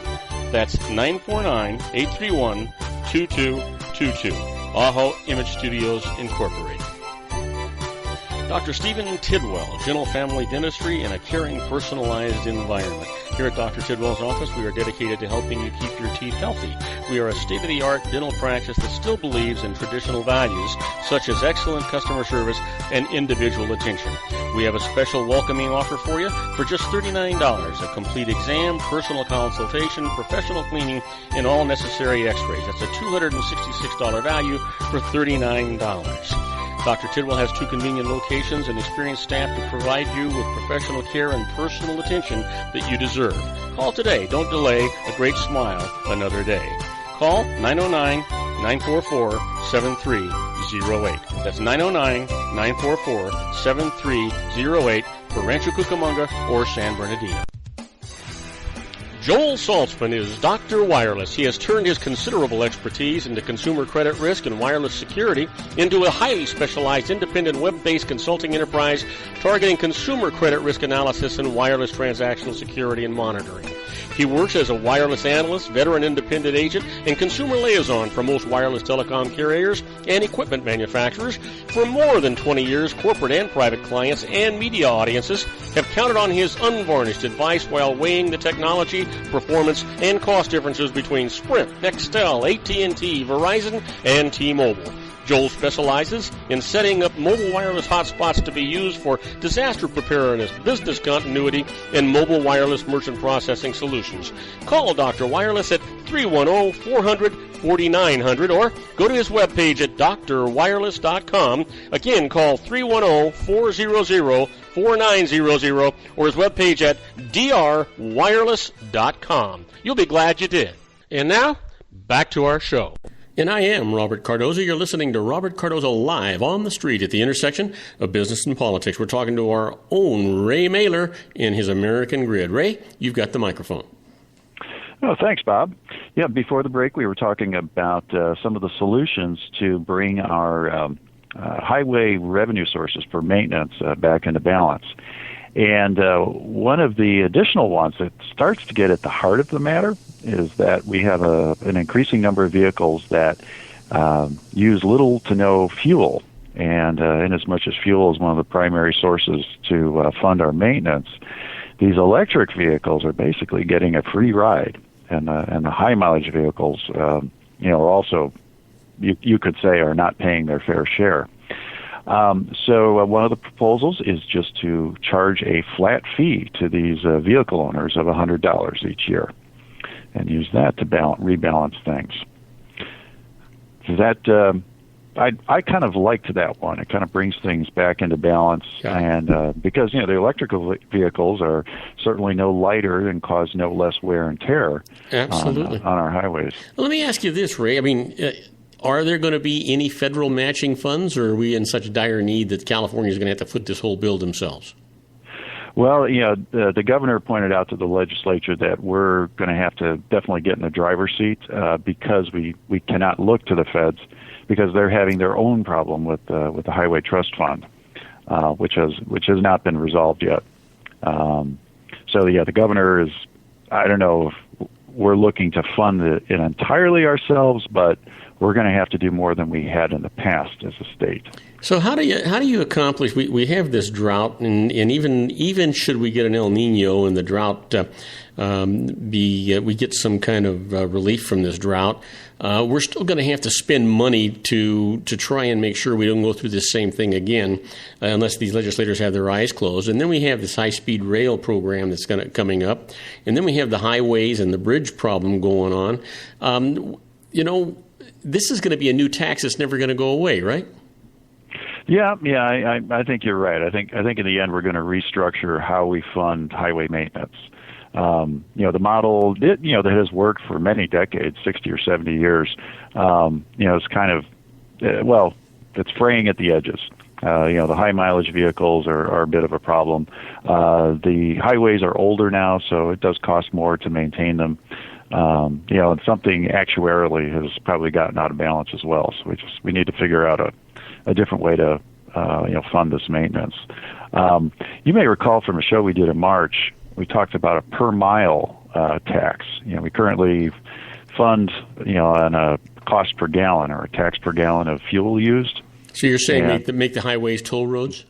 That's 949-831-2222. AHA Image Studios, Incorporated. Dr. Stephen Tidwell, Gentle Family Dentistry in a caring, personalized environment. Here at Dr. Tidwell's office, we are dedicated to helping you keep your teeth healthy. We are a state-of-the-art dental practice that still believes in traditional values, such as excellent customer service and individual attention. We have a special welcoming offer for you for just $39, a complete exam, personal consultation, professional cleaning, and all necessary x-rays. That's a $266 value for $39. Dr. Tidwell has 2 convenient locations and experienced staff to provide you with professional care and personal attention that you deserve. Call today. Don't delay a great smile another day. Call 909-944-7308. That's 909-944-7308 for Rancho Cucamonga or San Bernardino. Joel Saltzman is Dr. Wireless. He has turned his considerable expertise into consumer credit risk and wireless security into a highly specialized independent web-based consulting enterprise targeting consumer credit risk analysis and wireless transactional security and monitoring. He works as a wireless analyst, veteran independent agent, and consumer liaison for most wireless telecom carriers and equipment manufacturers. For more than 20 years, corporate and private clients and media audiences have counted on his unvarnished advice while weighing the technology, performance, and cost differences between Sprint, Nextel, AT&T, Verizon, and T-Mobile. Joel specializes in setting up mobile wireless hotspots to be used for disaster preparedness, business continuity, and mobile wireless merchant processing solutions. Call Dr. Wireless at 310-400-4900 or go to his webpage at drwireless.com. Again, call 310-400-4900 or his webpage at drwireless.com. You'll be glad you did. And now, back to our show. And I am Robert Cardoza. You're listening to Robert Cardoza live on the street at the intersection of business and politics. We're talking to our own Ray Mailer in his American Grid. Ray, you've got the microphone. Oh, thanks, Bob. Yeah, before the break, we were talking about some of the solutions to bring our highway revenue sources for maintenance back into balance. And one of the additional ones that starts to get at the heart of the matter is that we have an increasing number of vehicles that use little to no fuel. And in as much as fuel is one of the primary sources to fund our maintenance, these electric vehicles are basically getting a free ride. And the high mileage vehicles, are also, you could say, are not paying their fair share. So one of the proposals is just to charge a flat fee to these vehicle owners of $100 each year, and use that to rebalance things. Is that I kind of liked that one. It kind of brings things back into balance, and because the electrical vehicles are certainly no lighter and cause no less wear and tear on our highways. Well, let me ask you this, Ray. I mean, are there going to be any federal matching funds, or are we in such dire need that California is going to have to foot this whole bill themselves? Well, the governor pointed out to the legislature that we're going to have to definitely get in the driver's seat because we cannot look to the feds because they're having their own problem with the Highway Trust Fund, which has not been resolved yet. The governor is, I don't know if we're looking to fund it entirely ourselves, but we're going to have to do more than we had in the past as a state. So how do you accomplish? We have this drought, and even should we get an El Nino and the drought we get some kind of relief from this drought, we're still going to have to spend money to try and make sure we don't go through this same thing again, unless these legislators have their eyes closed. And then we have this high-speed rail program that's coming up, and then we have the highways and the bridge problem going on. This is going to be a new tax that's never going to go away, right? Yeah, I think you're right. I think in the end we're going to restructure how we fund highway maintenance. The model that has worked for many decades, 60 or 70 years, it's kind of it's fraying at the edges. The high mileage vehicles are a bit of a problem. The highways are older now, so it does cost more to maintain them. And something actuarially has probably gotten out of balance as well. So we need to figure out a different way to fund this maintenance. You may recall from a show we did in March, we talked about a per mile tax. We currently fund on a cost per gallon or a tax per gallon of fuel used. So you're saying make the highways toll roads?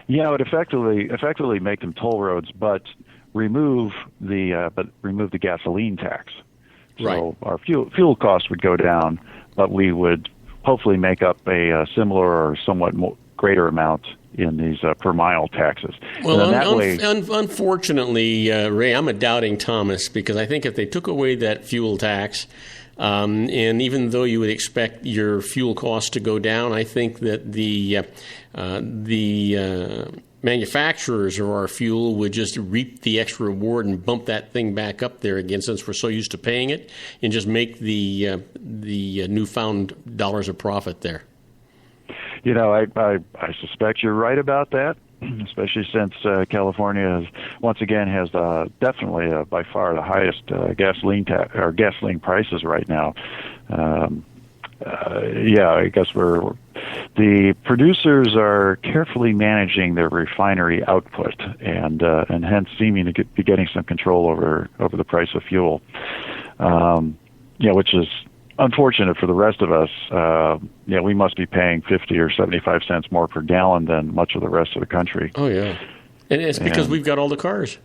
Yeah, it would effectively make them toll roads, but remove the gasoline tax. So Right. our fuel costs would go down, but we would hopefully make up a similar or somewhat greater amount in these per mile taxes. Well, and unfortunately, Ray, I'm a doubting Thomas, because I think if they took away that fuel tax, and even though you would expect your fuel costs to go down, I think that the manufacturers of our fuel would just reap the extra reward and bump that thing back up there again, since we're so used to paying it, and just make the newfound dollars of profit there. I suspect you're right about that, especially since California has definitely by far the highest gasoline prices right now. I guess the producers are carefully managing their refinery output, and hence seeming to be getting some control over the price of fuel. Which is unfortunate for the rest of us. We must be paying 50 or 75 cents more per gallon than much of the rest of the country. Oh yeah, and it's because we've got all the cars.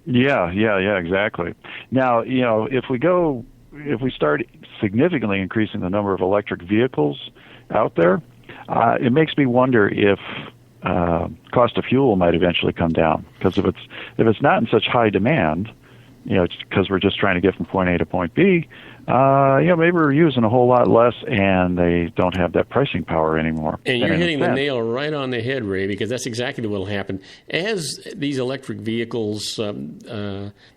Yeah, exactly. Now, if we start significantly increasing the number of electric vehicles out there, it makes me wonder if cost of fuel might eventually come down. Because if it's not in such high demand, it's because we're just trying to get from point A to point B. Maybe we're using a whole lot less, and they don't have that pricing power anymore. And you're hitting the nail right on the head, Ray, because that's exactly what will happen. As these electric vehicles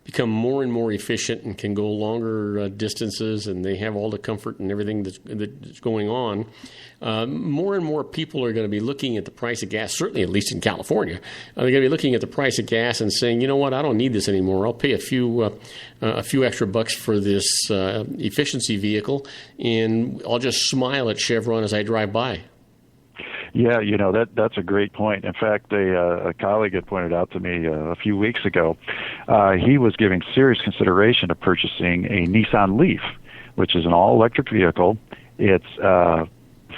become more and more efficient and can go longer distances, and they have all the comfort and everything that's going on, more and more people are going to be looking at the price of gas, certainly at least in California. They're going to be looking at the price of gas and saying, you know what, I don't need this anymore. I'll pay a few extra bucks for this efficiency vehicle, and I'll just smile at Chevron as I drive by. Yeah, that's a great point. In fact, a colleague had pointed out to me a few weeks ago, he was giving serious consideration to purchasing a Nissan Leaf, which is an all-electric vehicle. It's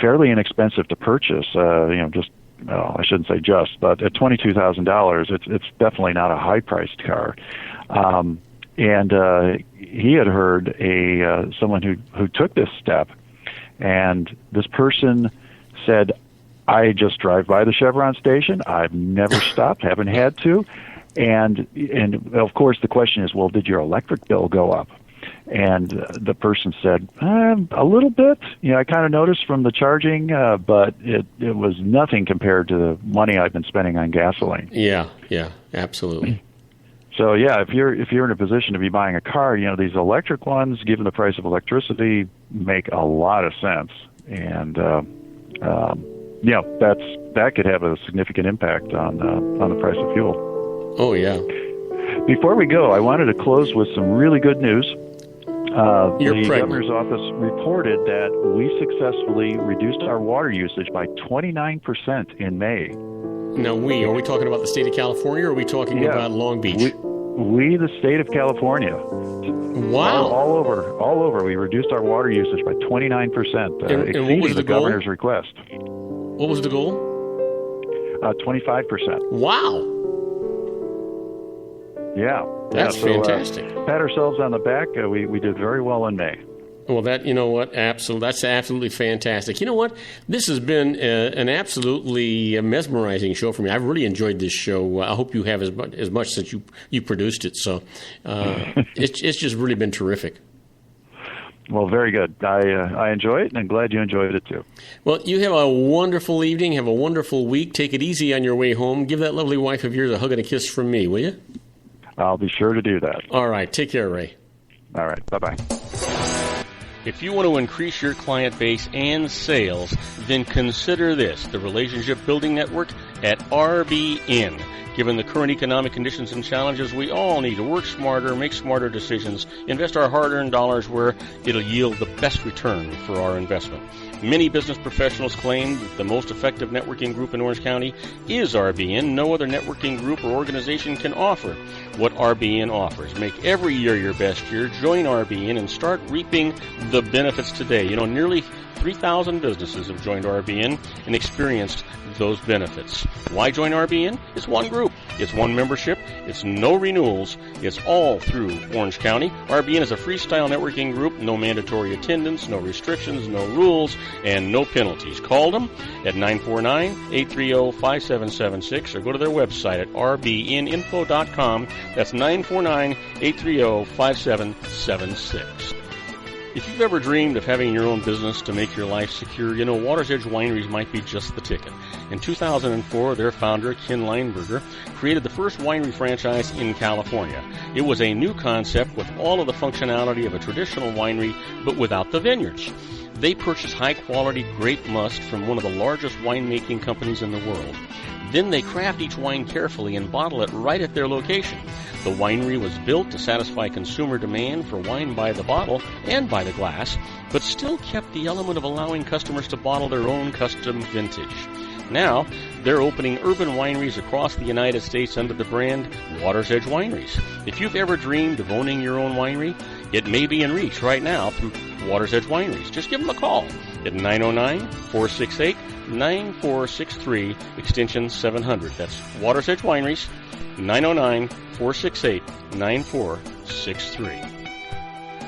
fairly inexpensive to purchase. I shouldn't say just, but at $22,000, it's definitely not a high-priced car. And he had heard someone who took this step, and this person said, I just drive by the Chevron station. I've never stopped, haven't had to. And of course, the question is, well, did your electric bill go up? And the person said, a little bit. I kind of noticed from the charging, but it was nothing compared to the money I've been spending on gasoline. Yeah, absolutely. So if you're in a position to be buying a car, these electric ones, given the price of electricity, make a lot of sense, and that could have a significant impact on the price of fuel. Oh yeah. Before we go, I wanted to close with some really good news. The governor's office reported that we successfully reduced our water usage by 29% in May. Now, are we talking about the state of California, or are we talking about Long Beach? We, the state of California. Wow. All over, we reduced our water usage by 29%, exceeding the governor's request. What was the goal? 25%. Wow. Yeah. That's fantastic. Pat ourselves on the back. We did very well in May. Well, that's absolutely fantastic. You know what? This has been an absolutely mesmerizing show for me. I've really enjoyed this show. I hope you have as much since you produced it. So it's just really been terrific. Well, very good. I enjoy it, and I'm glad you enjoyed it too. Well, you have a wonderful evening. Have a wonderful week. Take it easy on your way home. Give that lovely wife of yours a hug and a kiss from me, will you? I'll be sure to do that. All right. Take care, Ray. All right. Bye-bye. If you want to increase your client base and sales, then consider this, the Relationship Building Network at RBN. Given the current economic conditions and challenges, we all need to work smarter, make smarter decisions, invest our hard-earned dollars where it'll yield the best return for our investment. Many business professionals claim that the most effective networking group in Orange County is RBN. No other networking group or organization can offer what RBN offers. Make every year your best year. Join RBN and start reaping the benefits today. Nearly 3,000 businesses have joined RBN and experienced those benefits. Why join RBN? It's one group. It's one membership. It's no renewals. It's all through Orange County. RBN is a freestyle networking group. No mandatory attendance, no restrictions, no rules, and no penalties. Call them at 949-830-5776 or go to their website at rbninfo.com. That's 949-830-5776. If you've ever dreamed of having your own business to make your life secure, you know Water's Edge Wineries might be just the ticket. In 2004, their founder, Ken Lineberger, created the first winery franchise in California. It was a new concept with all of the functionality of a traditional winery, but without the vineyards. They purchased high-quality grape must from one of the largest winemaking companies in the world. Then they craft each wine carefully and bottle it right at their location. The winery was built to satisfy consumer demand for wine by the bottle and by the glass, but still kept the element of allowing customers to bottle their own custom vintage. Now, they're opening urban wineries across the United States under the brand Water's Edge Wineries. If you've ever dreamed of owning your own winery, it may be in reach right now through Water's Edge Wineries. Just give them a call at 909-468-9463, extension 700. That's Water's Edge Wineries, 909-468-9463.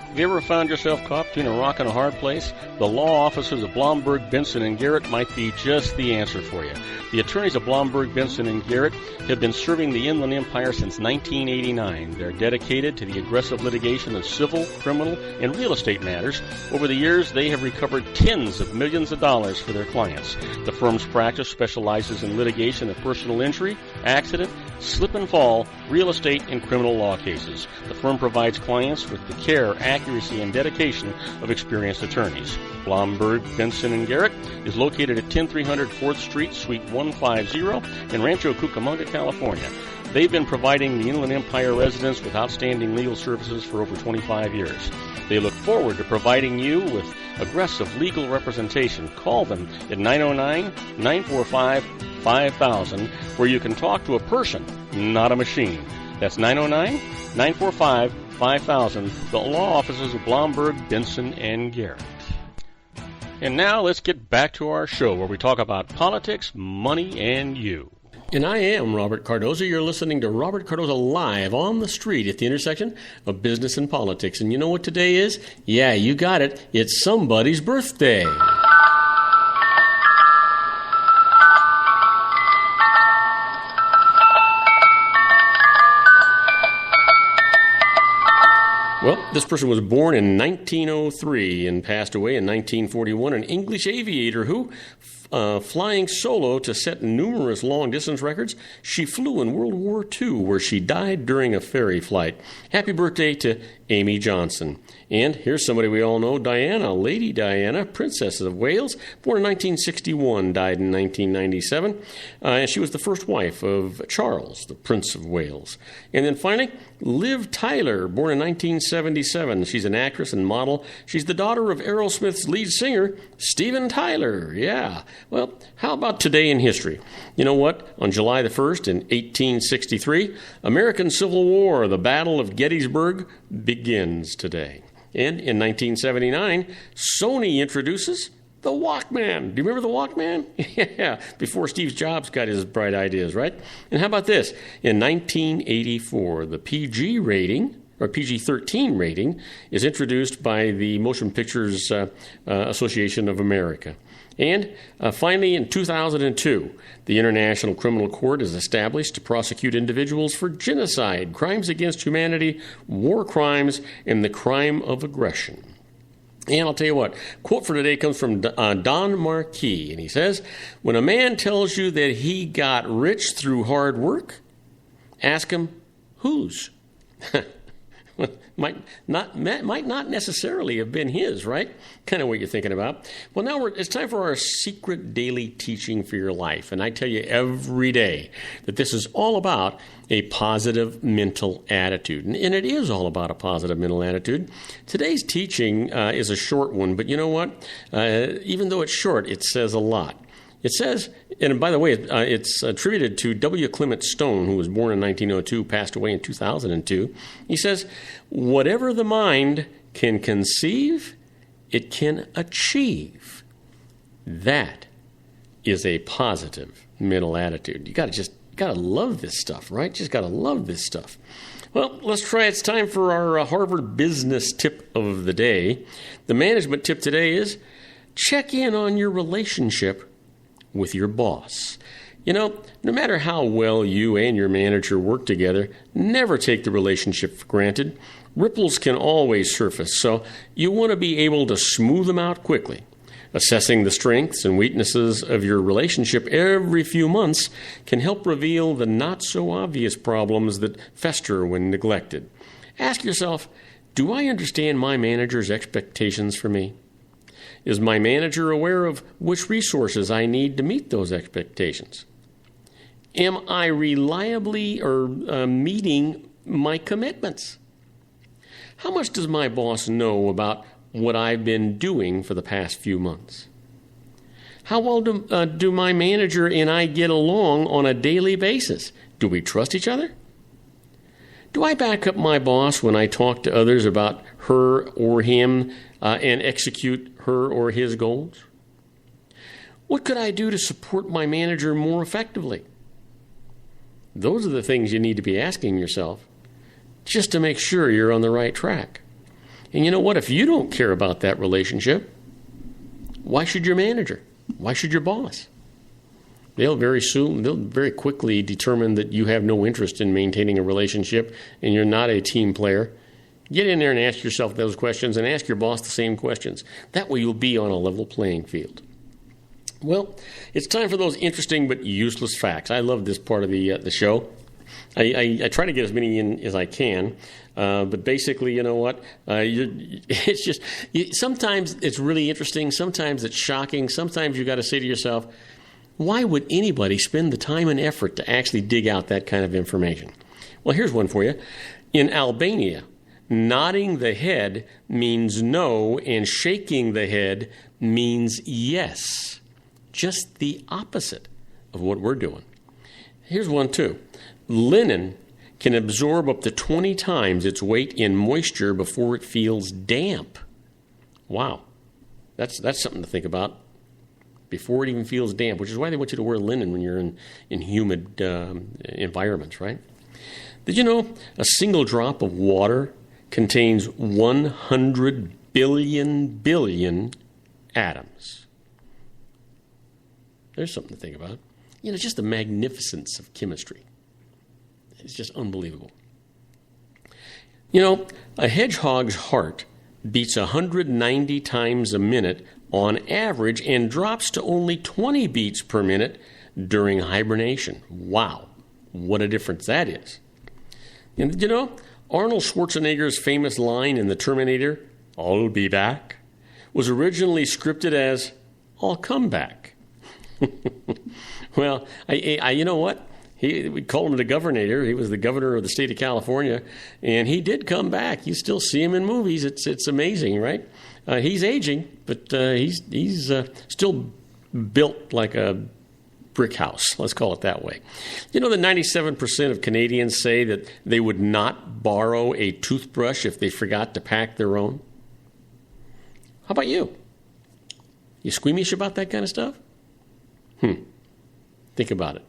Have you ever found yourself caught between a rock and a hard place? The law offices of Blomberg, Benson, & Garrett might be just the answer for you. The attorneys of Blomberg, Benson, & Garrett have been serving the Inland Empire since 1989. They're dedicated to the aggressive litigation of civil, criminal, and real estate matters. Over the years, they have recovered tens of millions of dollars for their clients. The firm's practice specializes in litigation of personal injury, accident, slip and fall, real estate, and criminal law cases. The firm provides clients with the care, accuracy, and dedication of experienced attorneys. Blomberg, Benson, & Garrett is located at 10300 4th Street, Suite 150 in Rancho Cucamonga, California. They've been providing the Inland Empire residents with outstanding legal services for over 25 years. They look forward to providing you with aggressive legal representation. Call them at 909-945-5000, where you can talk to a person, not a machine. That's 909-945-5000, the law offices of Blomberg, Benson, and Garrett. And now let's get back to our show where we talk about politics, money, and you. And I am Robert Cardoza. You're listening to Robert Cardoza live on the street at the intersection of business and politics. And you know what today is? Yeah, you got it. It's somebody's birthday. Well, this person was born in 1903 and passed away in 1941, an English aviator who, flying solo to set numerous long-distance records, she flew in World War II, where she died during a ferry flight. Happy birthday to Amy Johnson. And here's somebody we all know, Diana, Lady Diana, Princess of Wales, born in 1961, died in 1997. And she was the first wife of Charles, the Prince of Wales. And then finally, Liv Tyler, born in 1977. She's an actress and model. She's the daughter of Aerosmith's lead singer, Steven Tyler. Yeah. Well, how about today in history? You know what? On July the 1st in 1863, American Civil War, the Battle of Gettysburg, begins today. And in 1979, Sony introduces the Walkman. Do you remember the Walkman? Yeah, before Steve Jobs got his bright ideas, right? And how about this? In 1984, the PG rating, or PG-13 rating, is introduced by the Motion Pictures Association of America. And finally, in 2002, the International Criminal Court is established to prosecute individuals for genocide, crimes against humanity, war crimes, and the crime of aggression. And I'll tell you what, quote for today comes from Don Marquis, and he says, "When a man tells you that he got rich through hard work, ask him, whose?" Might not necessarily have been his, right? Kind of what you're thinking about. Well, now it's time for our secret daily teaching for your life. And I tell you every day that this is all about a positive mental attitude. And it is all about a positive mental attitude. Today's teaching is a short one, but you know what? Even though it's short, it says a lot. It says, and by the way, it's attributed to W. Clement Stone, who was born in 1902, passed away in 2002. He says, "Whatever the mind can conceive, it can achieve That is a positive mental attitude. You gotta love this stuff, right? Just gotta love this stuff. Well, let's try. It's time for our Harvard business tip of the day. The management tip today is check in on your relationship with your boss. No matter how well you and your manager work together, never take the relationship for granted. Ripples can always surface, so you want to be able to smooth them out quickly. Assessing the strengths and weaknesses of your relationship every few months can help reveal the not-so-obvious problems that fester when neglected. Ask yourself, do I understand my manager's expectations for me? Is my manager aware of which resources I need to meet those expectations? Am I reliably meeting my commitments? How much does my boss know about what I've been doing for the past few months? How well do my manager and I get along on a daily basis? Do we trust each other? Do I back up my boss when I talk to others about her or him and execute her or his goals? What could I do to support my manager more effectively? Those are the things you need to be asking yourself just to make sure you're on the right track. And you know what? If you don't care about that relationship, why should your manager? Why should your boss? They'll very quickly determine that you have no interest in maintaining a relationship and you're not a team player. Get in there and ask yourself those questions and ask your boss the same questions. That way you'll be on a level playing field. Well, it's time for those interesting but useless facts. I love this part of the show. I try to get as many in as I can, but basically, you know what? It's just sometimes it's really interesting. Sometimes it's shocking. Sometimes you got to say to yourself, why would anybody spend the time and effort to actually dig out that kind of information? Well, here's one for you. In Albania, nodding the head means no, and shaking the head means yes. Just the opposite of what we're doing. Here's one, too. Linen can absorb up to 20 times its weight in moisture before it feels damp. Wow. That's something to think about. Before it even feels damp, which is why they want you to wear linen when you're in humid environments, right? Did you know a single drop of water contains 100 billion atoms? There's something to think about. Just the magnificence of chemistry. It's just unbelievable. A hedgehog's heart beats 190 times a minute on average and drops to only 20 beats per minute during hibernation. Wow, what a difference that is. And Arnold Schwarzenegger's famous line in The Terminator, "I'll be back," was originally scripted as, "I'll come back." Well, you know what? We called him the Governator. He was the governor of the state of California, and he did come back. You still see him in movies. It's amazing, right? He's aging, but he's still built like a brick house. Let's call it that way. That 97% of Canadians say that they would not borrow a toothbrush if they forgot to pack their own. How about you? You squeamish about that kind of stuff? Think about it.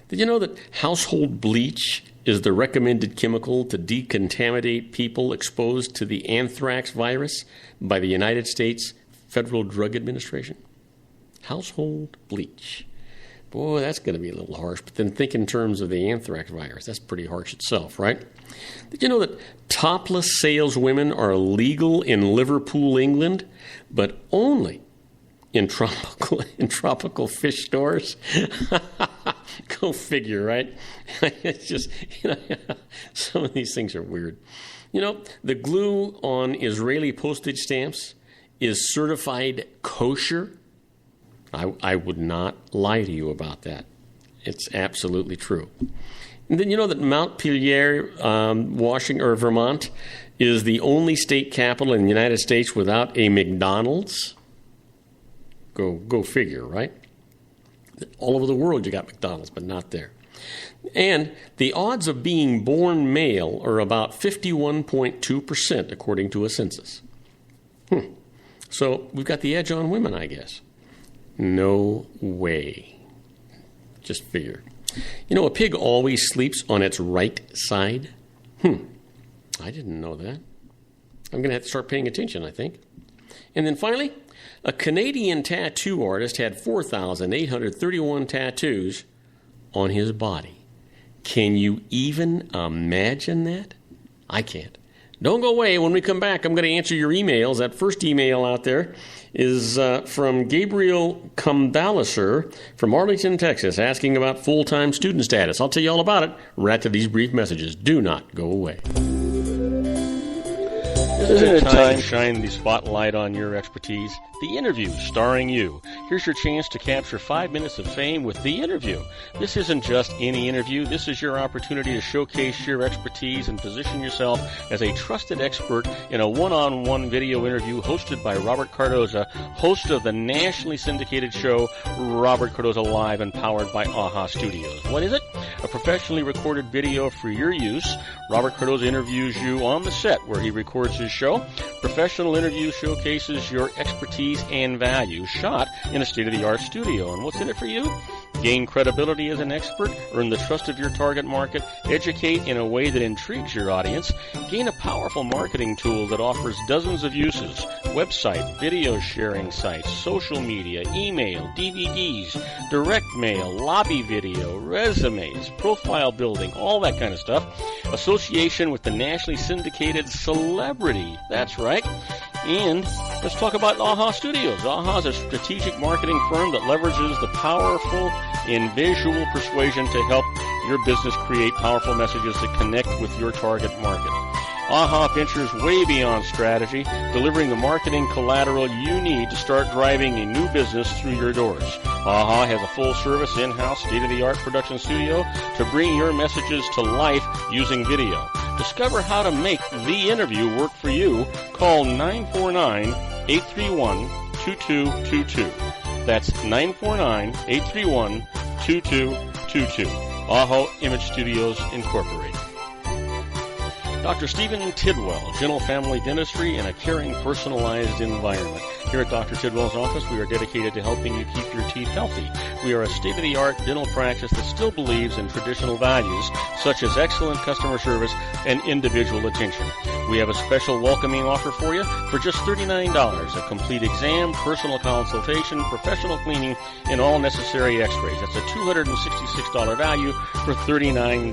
Did you know that household bleach is the recommended chemical to decontaminate people exposed to the anthrax virus by the United States Federal Drug Administration? Household bleach. Boy, that's going to be a little harsh. But then think in terms of the anthrax virus. That's pretty harsh itself, right? Did you know that topless saleswomen are legal in Liverpool, England, but only in tropical fish stores? Go figure, right? It's just, some of these things are weird. The glue on Israeli postage stamps is certified kosher. I would not lie to you about that. It's absolutely true. And then that Montpelier, Vermont, is the only state capital in the United States without a McDonald's. Go figure, right? All over the world you got McDonald's, but not there. And the odds of being born male are about 51.2%, according to a census. So we've got the edge on women, I guess. No way. Just figure. You know, a pig always sleeps on its right side. I didn't know that. I'm going to have to start paying attention, I think. And then finally, a Canadian tattoo artist had 4,831 tattoos on his body. Can you even imagine that? I can't. Don't go away. When we come back, I'm going to answer your emails. That first email out there is from Gabriel Cumbaliser from Arlington, Texas, asking about full-time student status. I'll tell you all about it right after these brief messages. Do not go away. Isn't it time to shine the spotlight on your expertise? The Interview, starring you. Here's your chance to capture 5 minutes of fame with The Interview. This isn't just any interview. This is your opportunity to showcase your expertise and position yourself as a trusted expert in a one-on-one video interview hosted by Robert Cardoza, host of the nationally syndicated show Robert Cardoza Live and powered by AHA Studios. What is it? A professionally recorded video for your use. Robert Cardoza interviews you on the set where he records his show. Professional interview showcases your expertise and value, shot in a state-of-the-art studio. And what's in it for you? Gain credibility as an expert, earn the trust of your target market, educate in a way that intrigues your audience, gain a powerful marketing tool that offers dozens of uses, website, video sharing sites, social media, email, DVDs, direct mail, lobby video, resumes, profile building, all that kind of stuff. Association with the nationally syndicated celebrity. That's right. And let's talk about AHA Studios. AHA is a strategic marketing firm that leverages the powerful in visual persuasion to help your business create powerful messages that connect with your target market. AHA ventures way beyond strategy, delivering the marketing collateral you need to start driving a new business through your doors. AHA has a full-service, in-house, state-of-the-art production studio to bring your messages to life using video. Discover how to make The Interview work for you. Call 949-831-2222. That's 949-831-2222. AHA Image Studios, Incorporated. Dr. Stephen Tidwell, Gentle Family Dentistry in a caring, personalized environment. Here at Dr. Tidwell's office, we are dedicated to helping you keep your teeth healthy. We are a state-of-the-art dental practice that still believes in traditional values, such as excellent customer service and individual attention. We have a special welcoming offer for you for just $39, a complete exam, personal consultation, professional cleaning, and all necessary x-rays. That's a $266 value for $39.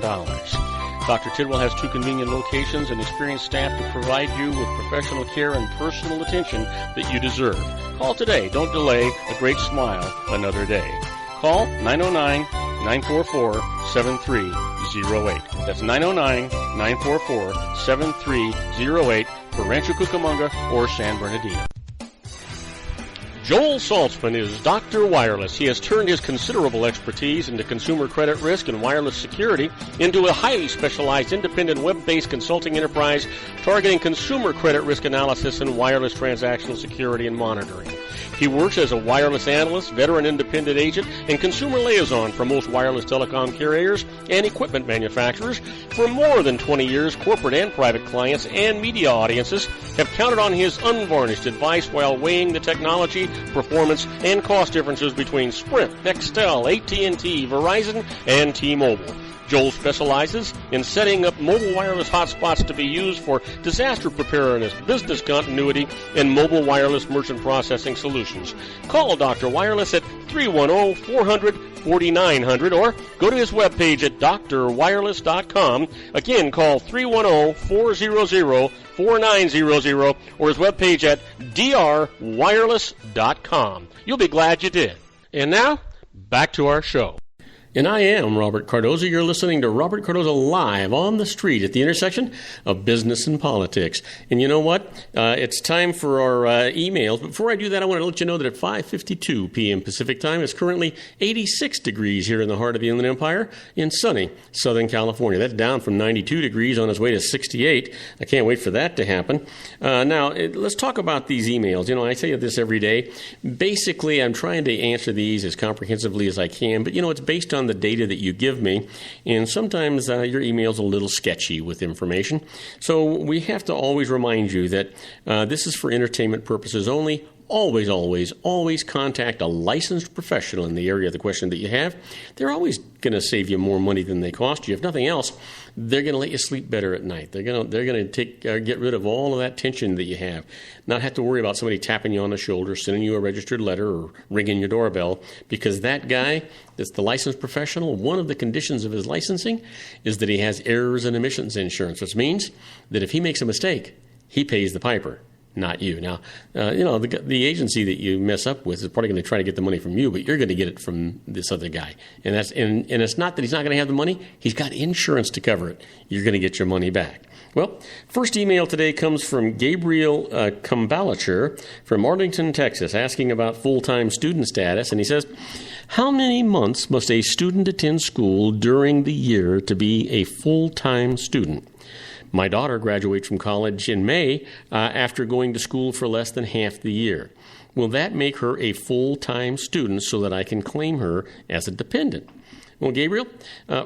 Dr. Tidwell has 2 convenient locations and experienced staff to provide you with professional care and personal attention that you deserve. Call today. Don't delay. A great smile another day. Call 909-944-7308. That's 909-944-7308 for Rancho Cucamonga or San Bernardino. Joel Saltzman is Dr. Wireless. He has turned his considerable expertise into consumer credit risk and wireless security into a highly specialized independent web-based consulting enterprise targeting consumer credit risk analysis and wireless transactional security and monitoring. He works as a wireless analyst, veteran independent agent, and consumer liaison for most wireless telecom carriers and equipment manufacturers. For more than 20 years, corporate and private clients and media audiences have counted on his unvarnished advice while weighing the technology, performance, and cost differences between Sprint, Nextel, AT&T, Verizon, and T-Mobile. Joel specializes in setting up mobile wireless hotspots to be used for disaster preparedness, business continuity, and mobile wireless merchant processing solutions. Call Dr. Wireless at 310-400-4900 or go to his webpage at drwireless.com. Again, call 310-400-4900 or his webpage at drwireless.com. You'll be glad you did. And now, back to our show. And I am Robert Cardoza. You're listening to Robert Cardoza Live on the street at the intersection of business and politics. And you know what? It's time for our emails. Before I do that, I want to let you know that at 5:52 p.m. Pacific Time, it's currently 86 degrees here in the heart of the Inland Empire in sunny Southern California. That's down from 92 degrees on its way to 68. I can't wait for that to happen. Now, let's talk about these emails. You know, I tell you this every day. Basically, I'm trying to answer these as comprehensively as I can, but, you know, it's based on the data that you give me, and sometimes your email's a little sketchy with information. So we have to always remind you that this is for entertainment purposes only. always contact a licensed professional in the area of the question that you have. They're always going to save you more money than they cost you. If nothing else, they're going to let you sleep better at night. They're going to get rid of all of that tension that you have. Not have to worry about somebody tapping you on the shoulder, sending you a registered letter, or ringing your doorbell, because that guy that's the licensed professional, one of the conditions of his licensing is that he has errors and omissions insurance, which means that if he makes a mistake, he pays the piper, not you. Now, the agency that you mess up with is probably going to try to get the money from you, but you're going to get it from this other guy. And it's not that he's not going to have the money. He's got insurance to cover it. You're going to get your money back. Well, first email today comes from Gabriel Kumbalacher from Arlington, Texas, asking about full-time student status. And he says, how many months must a student attend school during the year to be a full-time student? My daughter graduates from college in May after going to school for less than half the year. Will that make her a full-time student so that I can claim her as a dependent? Well, Gabriel,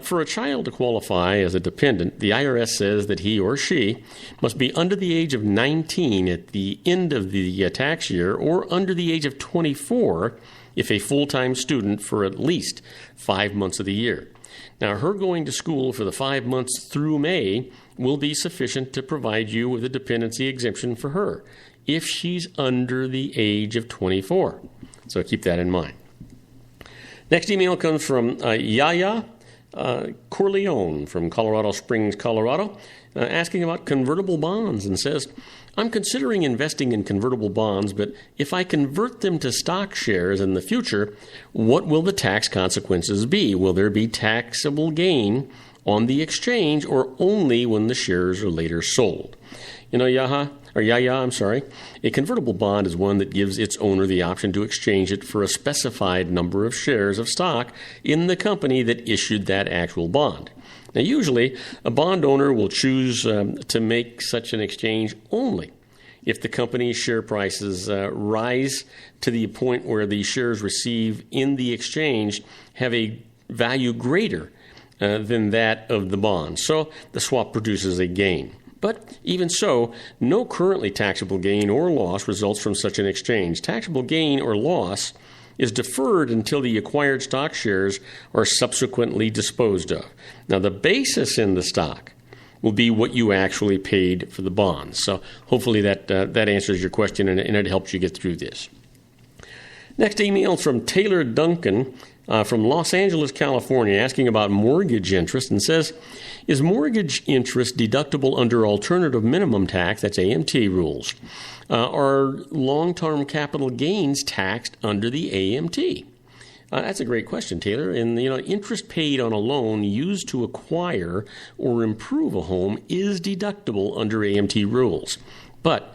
for a child to qualify as a dependent, the IRS says that he or she must be under the age of 19 at the end of the tax year or under the age of 24 if a full-time student for at least 5 months of the year. Now, her going to school for the 5 months through May will be sufficient to provide you with a dependency exemption for her if she's under the age of 24. So keep that in mind. Next email comes from Yaya Corleone from Colorado Springs, Colorado, asking about convertible bonds and says, I'm considering investing in convertible bonds, but if I convert them to stock shares in the future, what will the tax consequences be? Will there be taxable gain on the exchange or only when the shares are later sold? Yaya, a convertible bond is one that gives its owner the option to exchange it for a specified number of shares of stock in the company that issued that actual bond. Now, usually, a bond owner will choose to make such an exchange only if the company's share prices rise to the point where the shares received in the exchange have a value greater than that of the bond. So the swap produces a gain. But even so, no currently taxable gain or loss results from such an exchange. Taxable gain or loss is deferred until the acquired stock shares are subsequently disposed of. Now, the basis in the stock will be what you actually paid for the bonds. So hopefully that answers your question and it helps you get through this. Next email from Taylor Duncan from Los Angeles, California, asking about mortgage interest and says, is mortgage interest deductible under alternative minimum tax, that's AMT rules? Are long-term capital gains taxed under the AMT? That's a great question, Taylor. And interest paid on a loan used to acquire or improve a home is deductible under AMT rules. But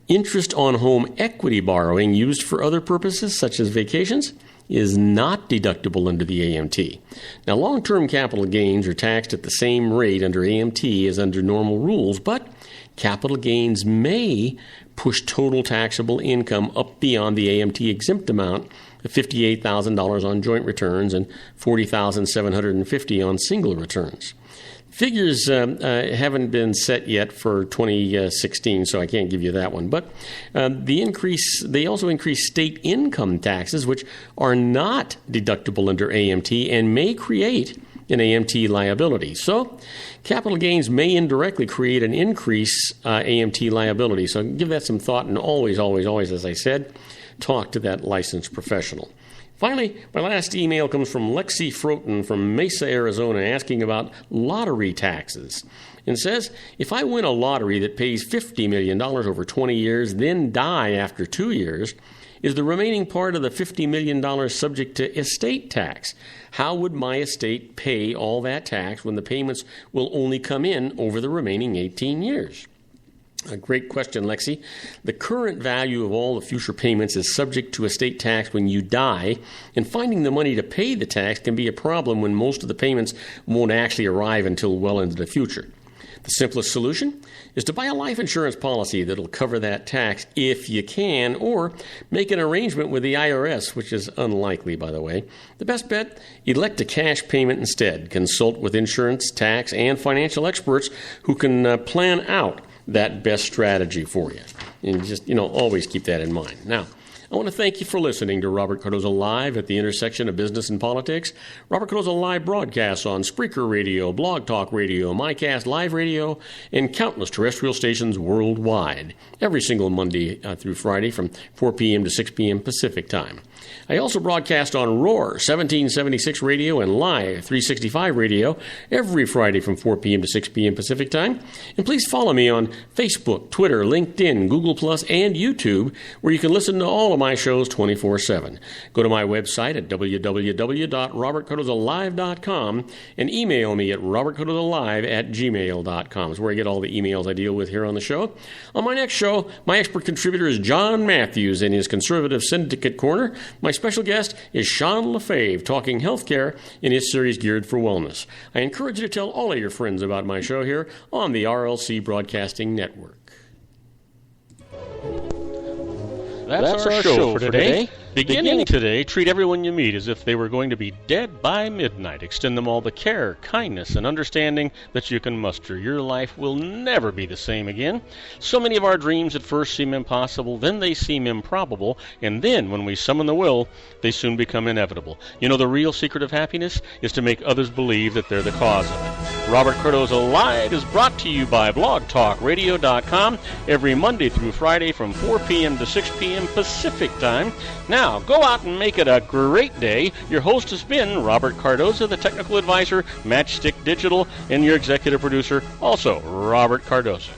interest on home equity borrowing used for other purposes, such as vacations, is not deductible under the AMT. Now, long-term capital gains are taxed at the same rate under AMT as under normal rules, but capital gains may push total taxable income up beyond the AMT exempt amount of $58,000 on joint returns and $40,750 on single returns. Figures haven't been set yet for 2016, so I can't give you that one. But they also increase state income taxes, which are not deductible under AMT and may create an AMT liability. So capital gains may indirectly create an increased AMT liability. So give that some thought, and always, as I said, talk to that licensed professional. Finally, my last email comes from Lexi Froten from Mesa, Arizona, asking about lottery taxes. And says, if I win a lottery that pays $50 million over 20 years, then die after 2 years, is the remaining part of the $50 million subject to estate tax? How would my estate pay all that tax when the payments will only come in over the remaining 18 years? A great question, Lexi. The current value of all the future payments is subject to estate tax when you die, and finding the money to pay the tax can be a problem when most of the payments won't actually arrive until well into the future. The simplest solution is to buy a life insurance policy that'll cover that tax if you can, or make an arrangement with the IRS, which is unlikely, by the way. The best bet, elect a cash payment instead. Consult with insurance, tax, and financial experts who can plan out that best strategy for you. And just, always keep that in mind. Now, I want to thank you for listening to Robert Cardoza Live at the intersection of business and politics. Robert Cardoza Live broadcasts on Spreaker Radio, Blog Talk Radio, MyCast Live Radio, and countless terrestrial stations worldwide, every single Monday through Friday from 4 p.m. to 6 p.m. Pacific Time. I also broadcast on Roar 1776 Radio and Live 365 Radio every Friday from 4 p.m. to 6 p.m. Pacific Time. And please follow me on Facebook, Twitter, LinkedIn, Google+, and YouTube, where you can listen to all of my shows 24/7. Go to my website at www.robertcardozalive.com and email me at robertcardozalive@gmail.com. It's where I get all the emails I deal with here on the show. On my next show, my expert contributor is John Matthews in his Conservative Syndicate Corner. My special guest is Sean Lefebvre, talking healthcare in his series Geared for Wellness. I encourage you to tell all of your friends about my show here on the RLC Broadcasting Network. That's our show for today. Beginning today, treat everyone you meet as if they were going to be dead by midnight. Extend them all the care, kindness, and understanding that you can muster. Your life will never be the same again. So many of our dreams at first seem impossible, then they seem improbable, and then, when we summon the will, they soon become inevitable. You know, the real secret of happiness is to make others believe that they're the cause of it. Robert Cardoza Live is brought to you by blogtalkradio.com every Monday through Friday from 4 p.m. to 6 p.m. Pacific Time. Now, go out and make it a great day. Your host has been Robert Cardoza, the technical advisor, Matchstick Digital, and your executive producer, also Robert Cardoza.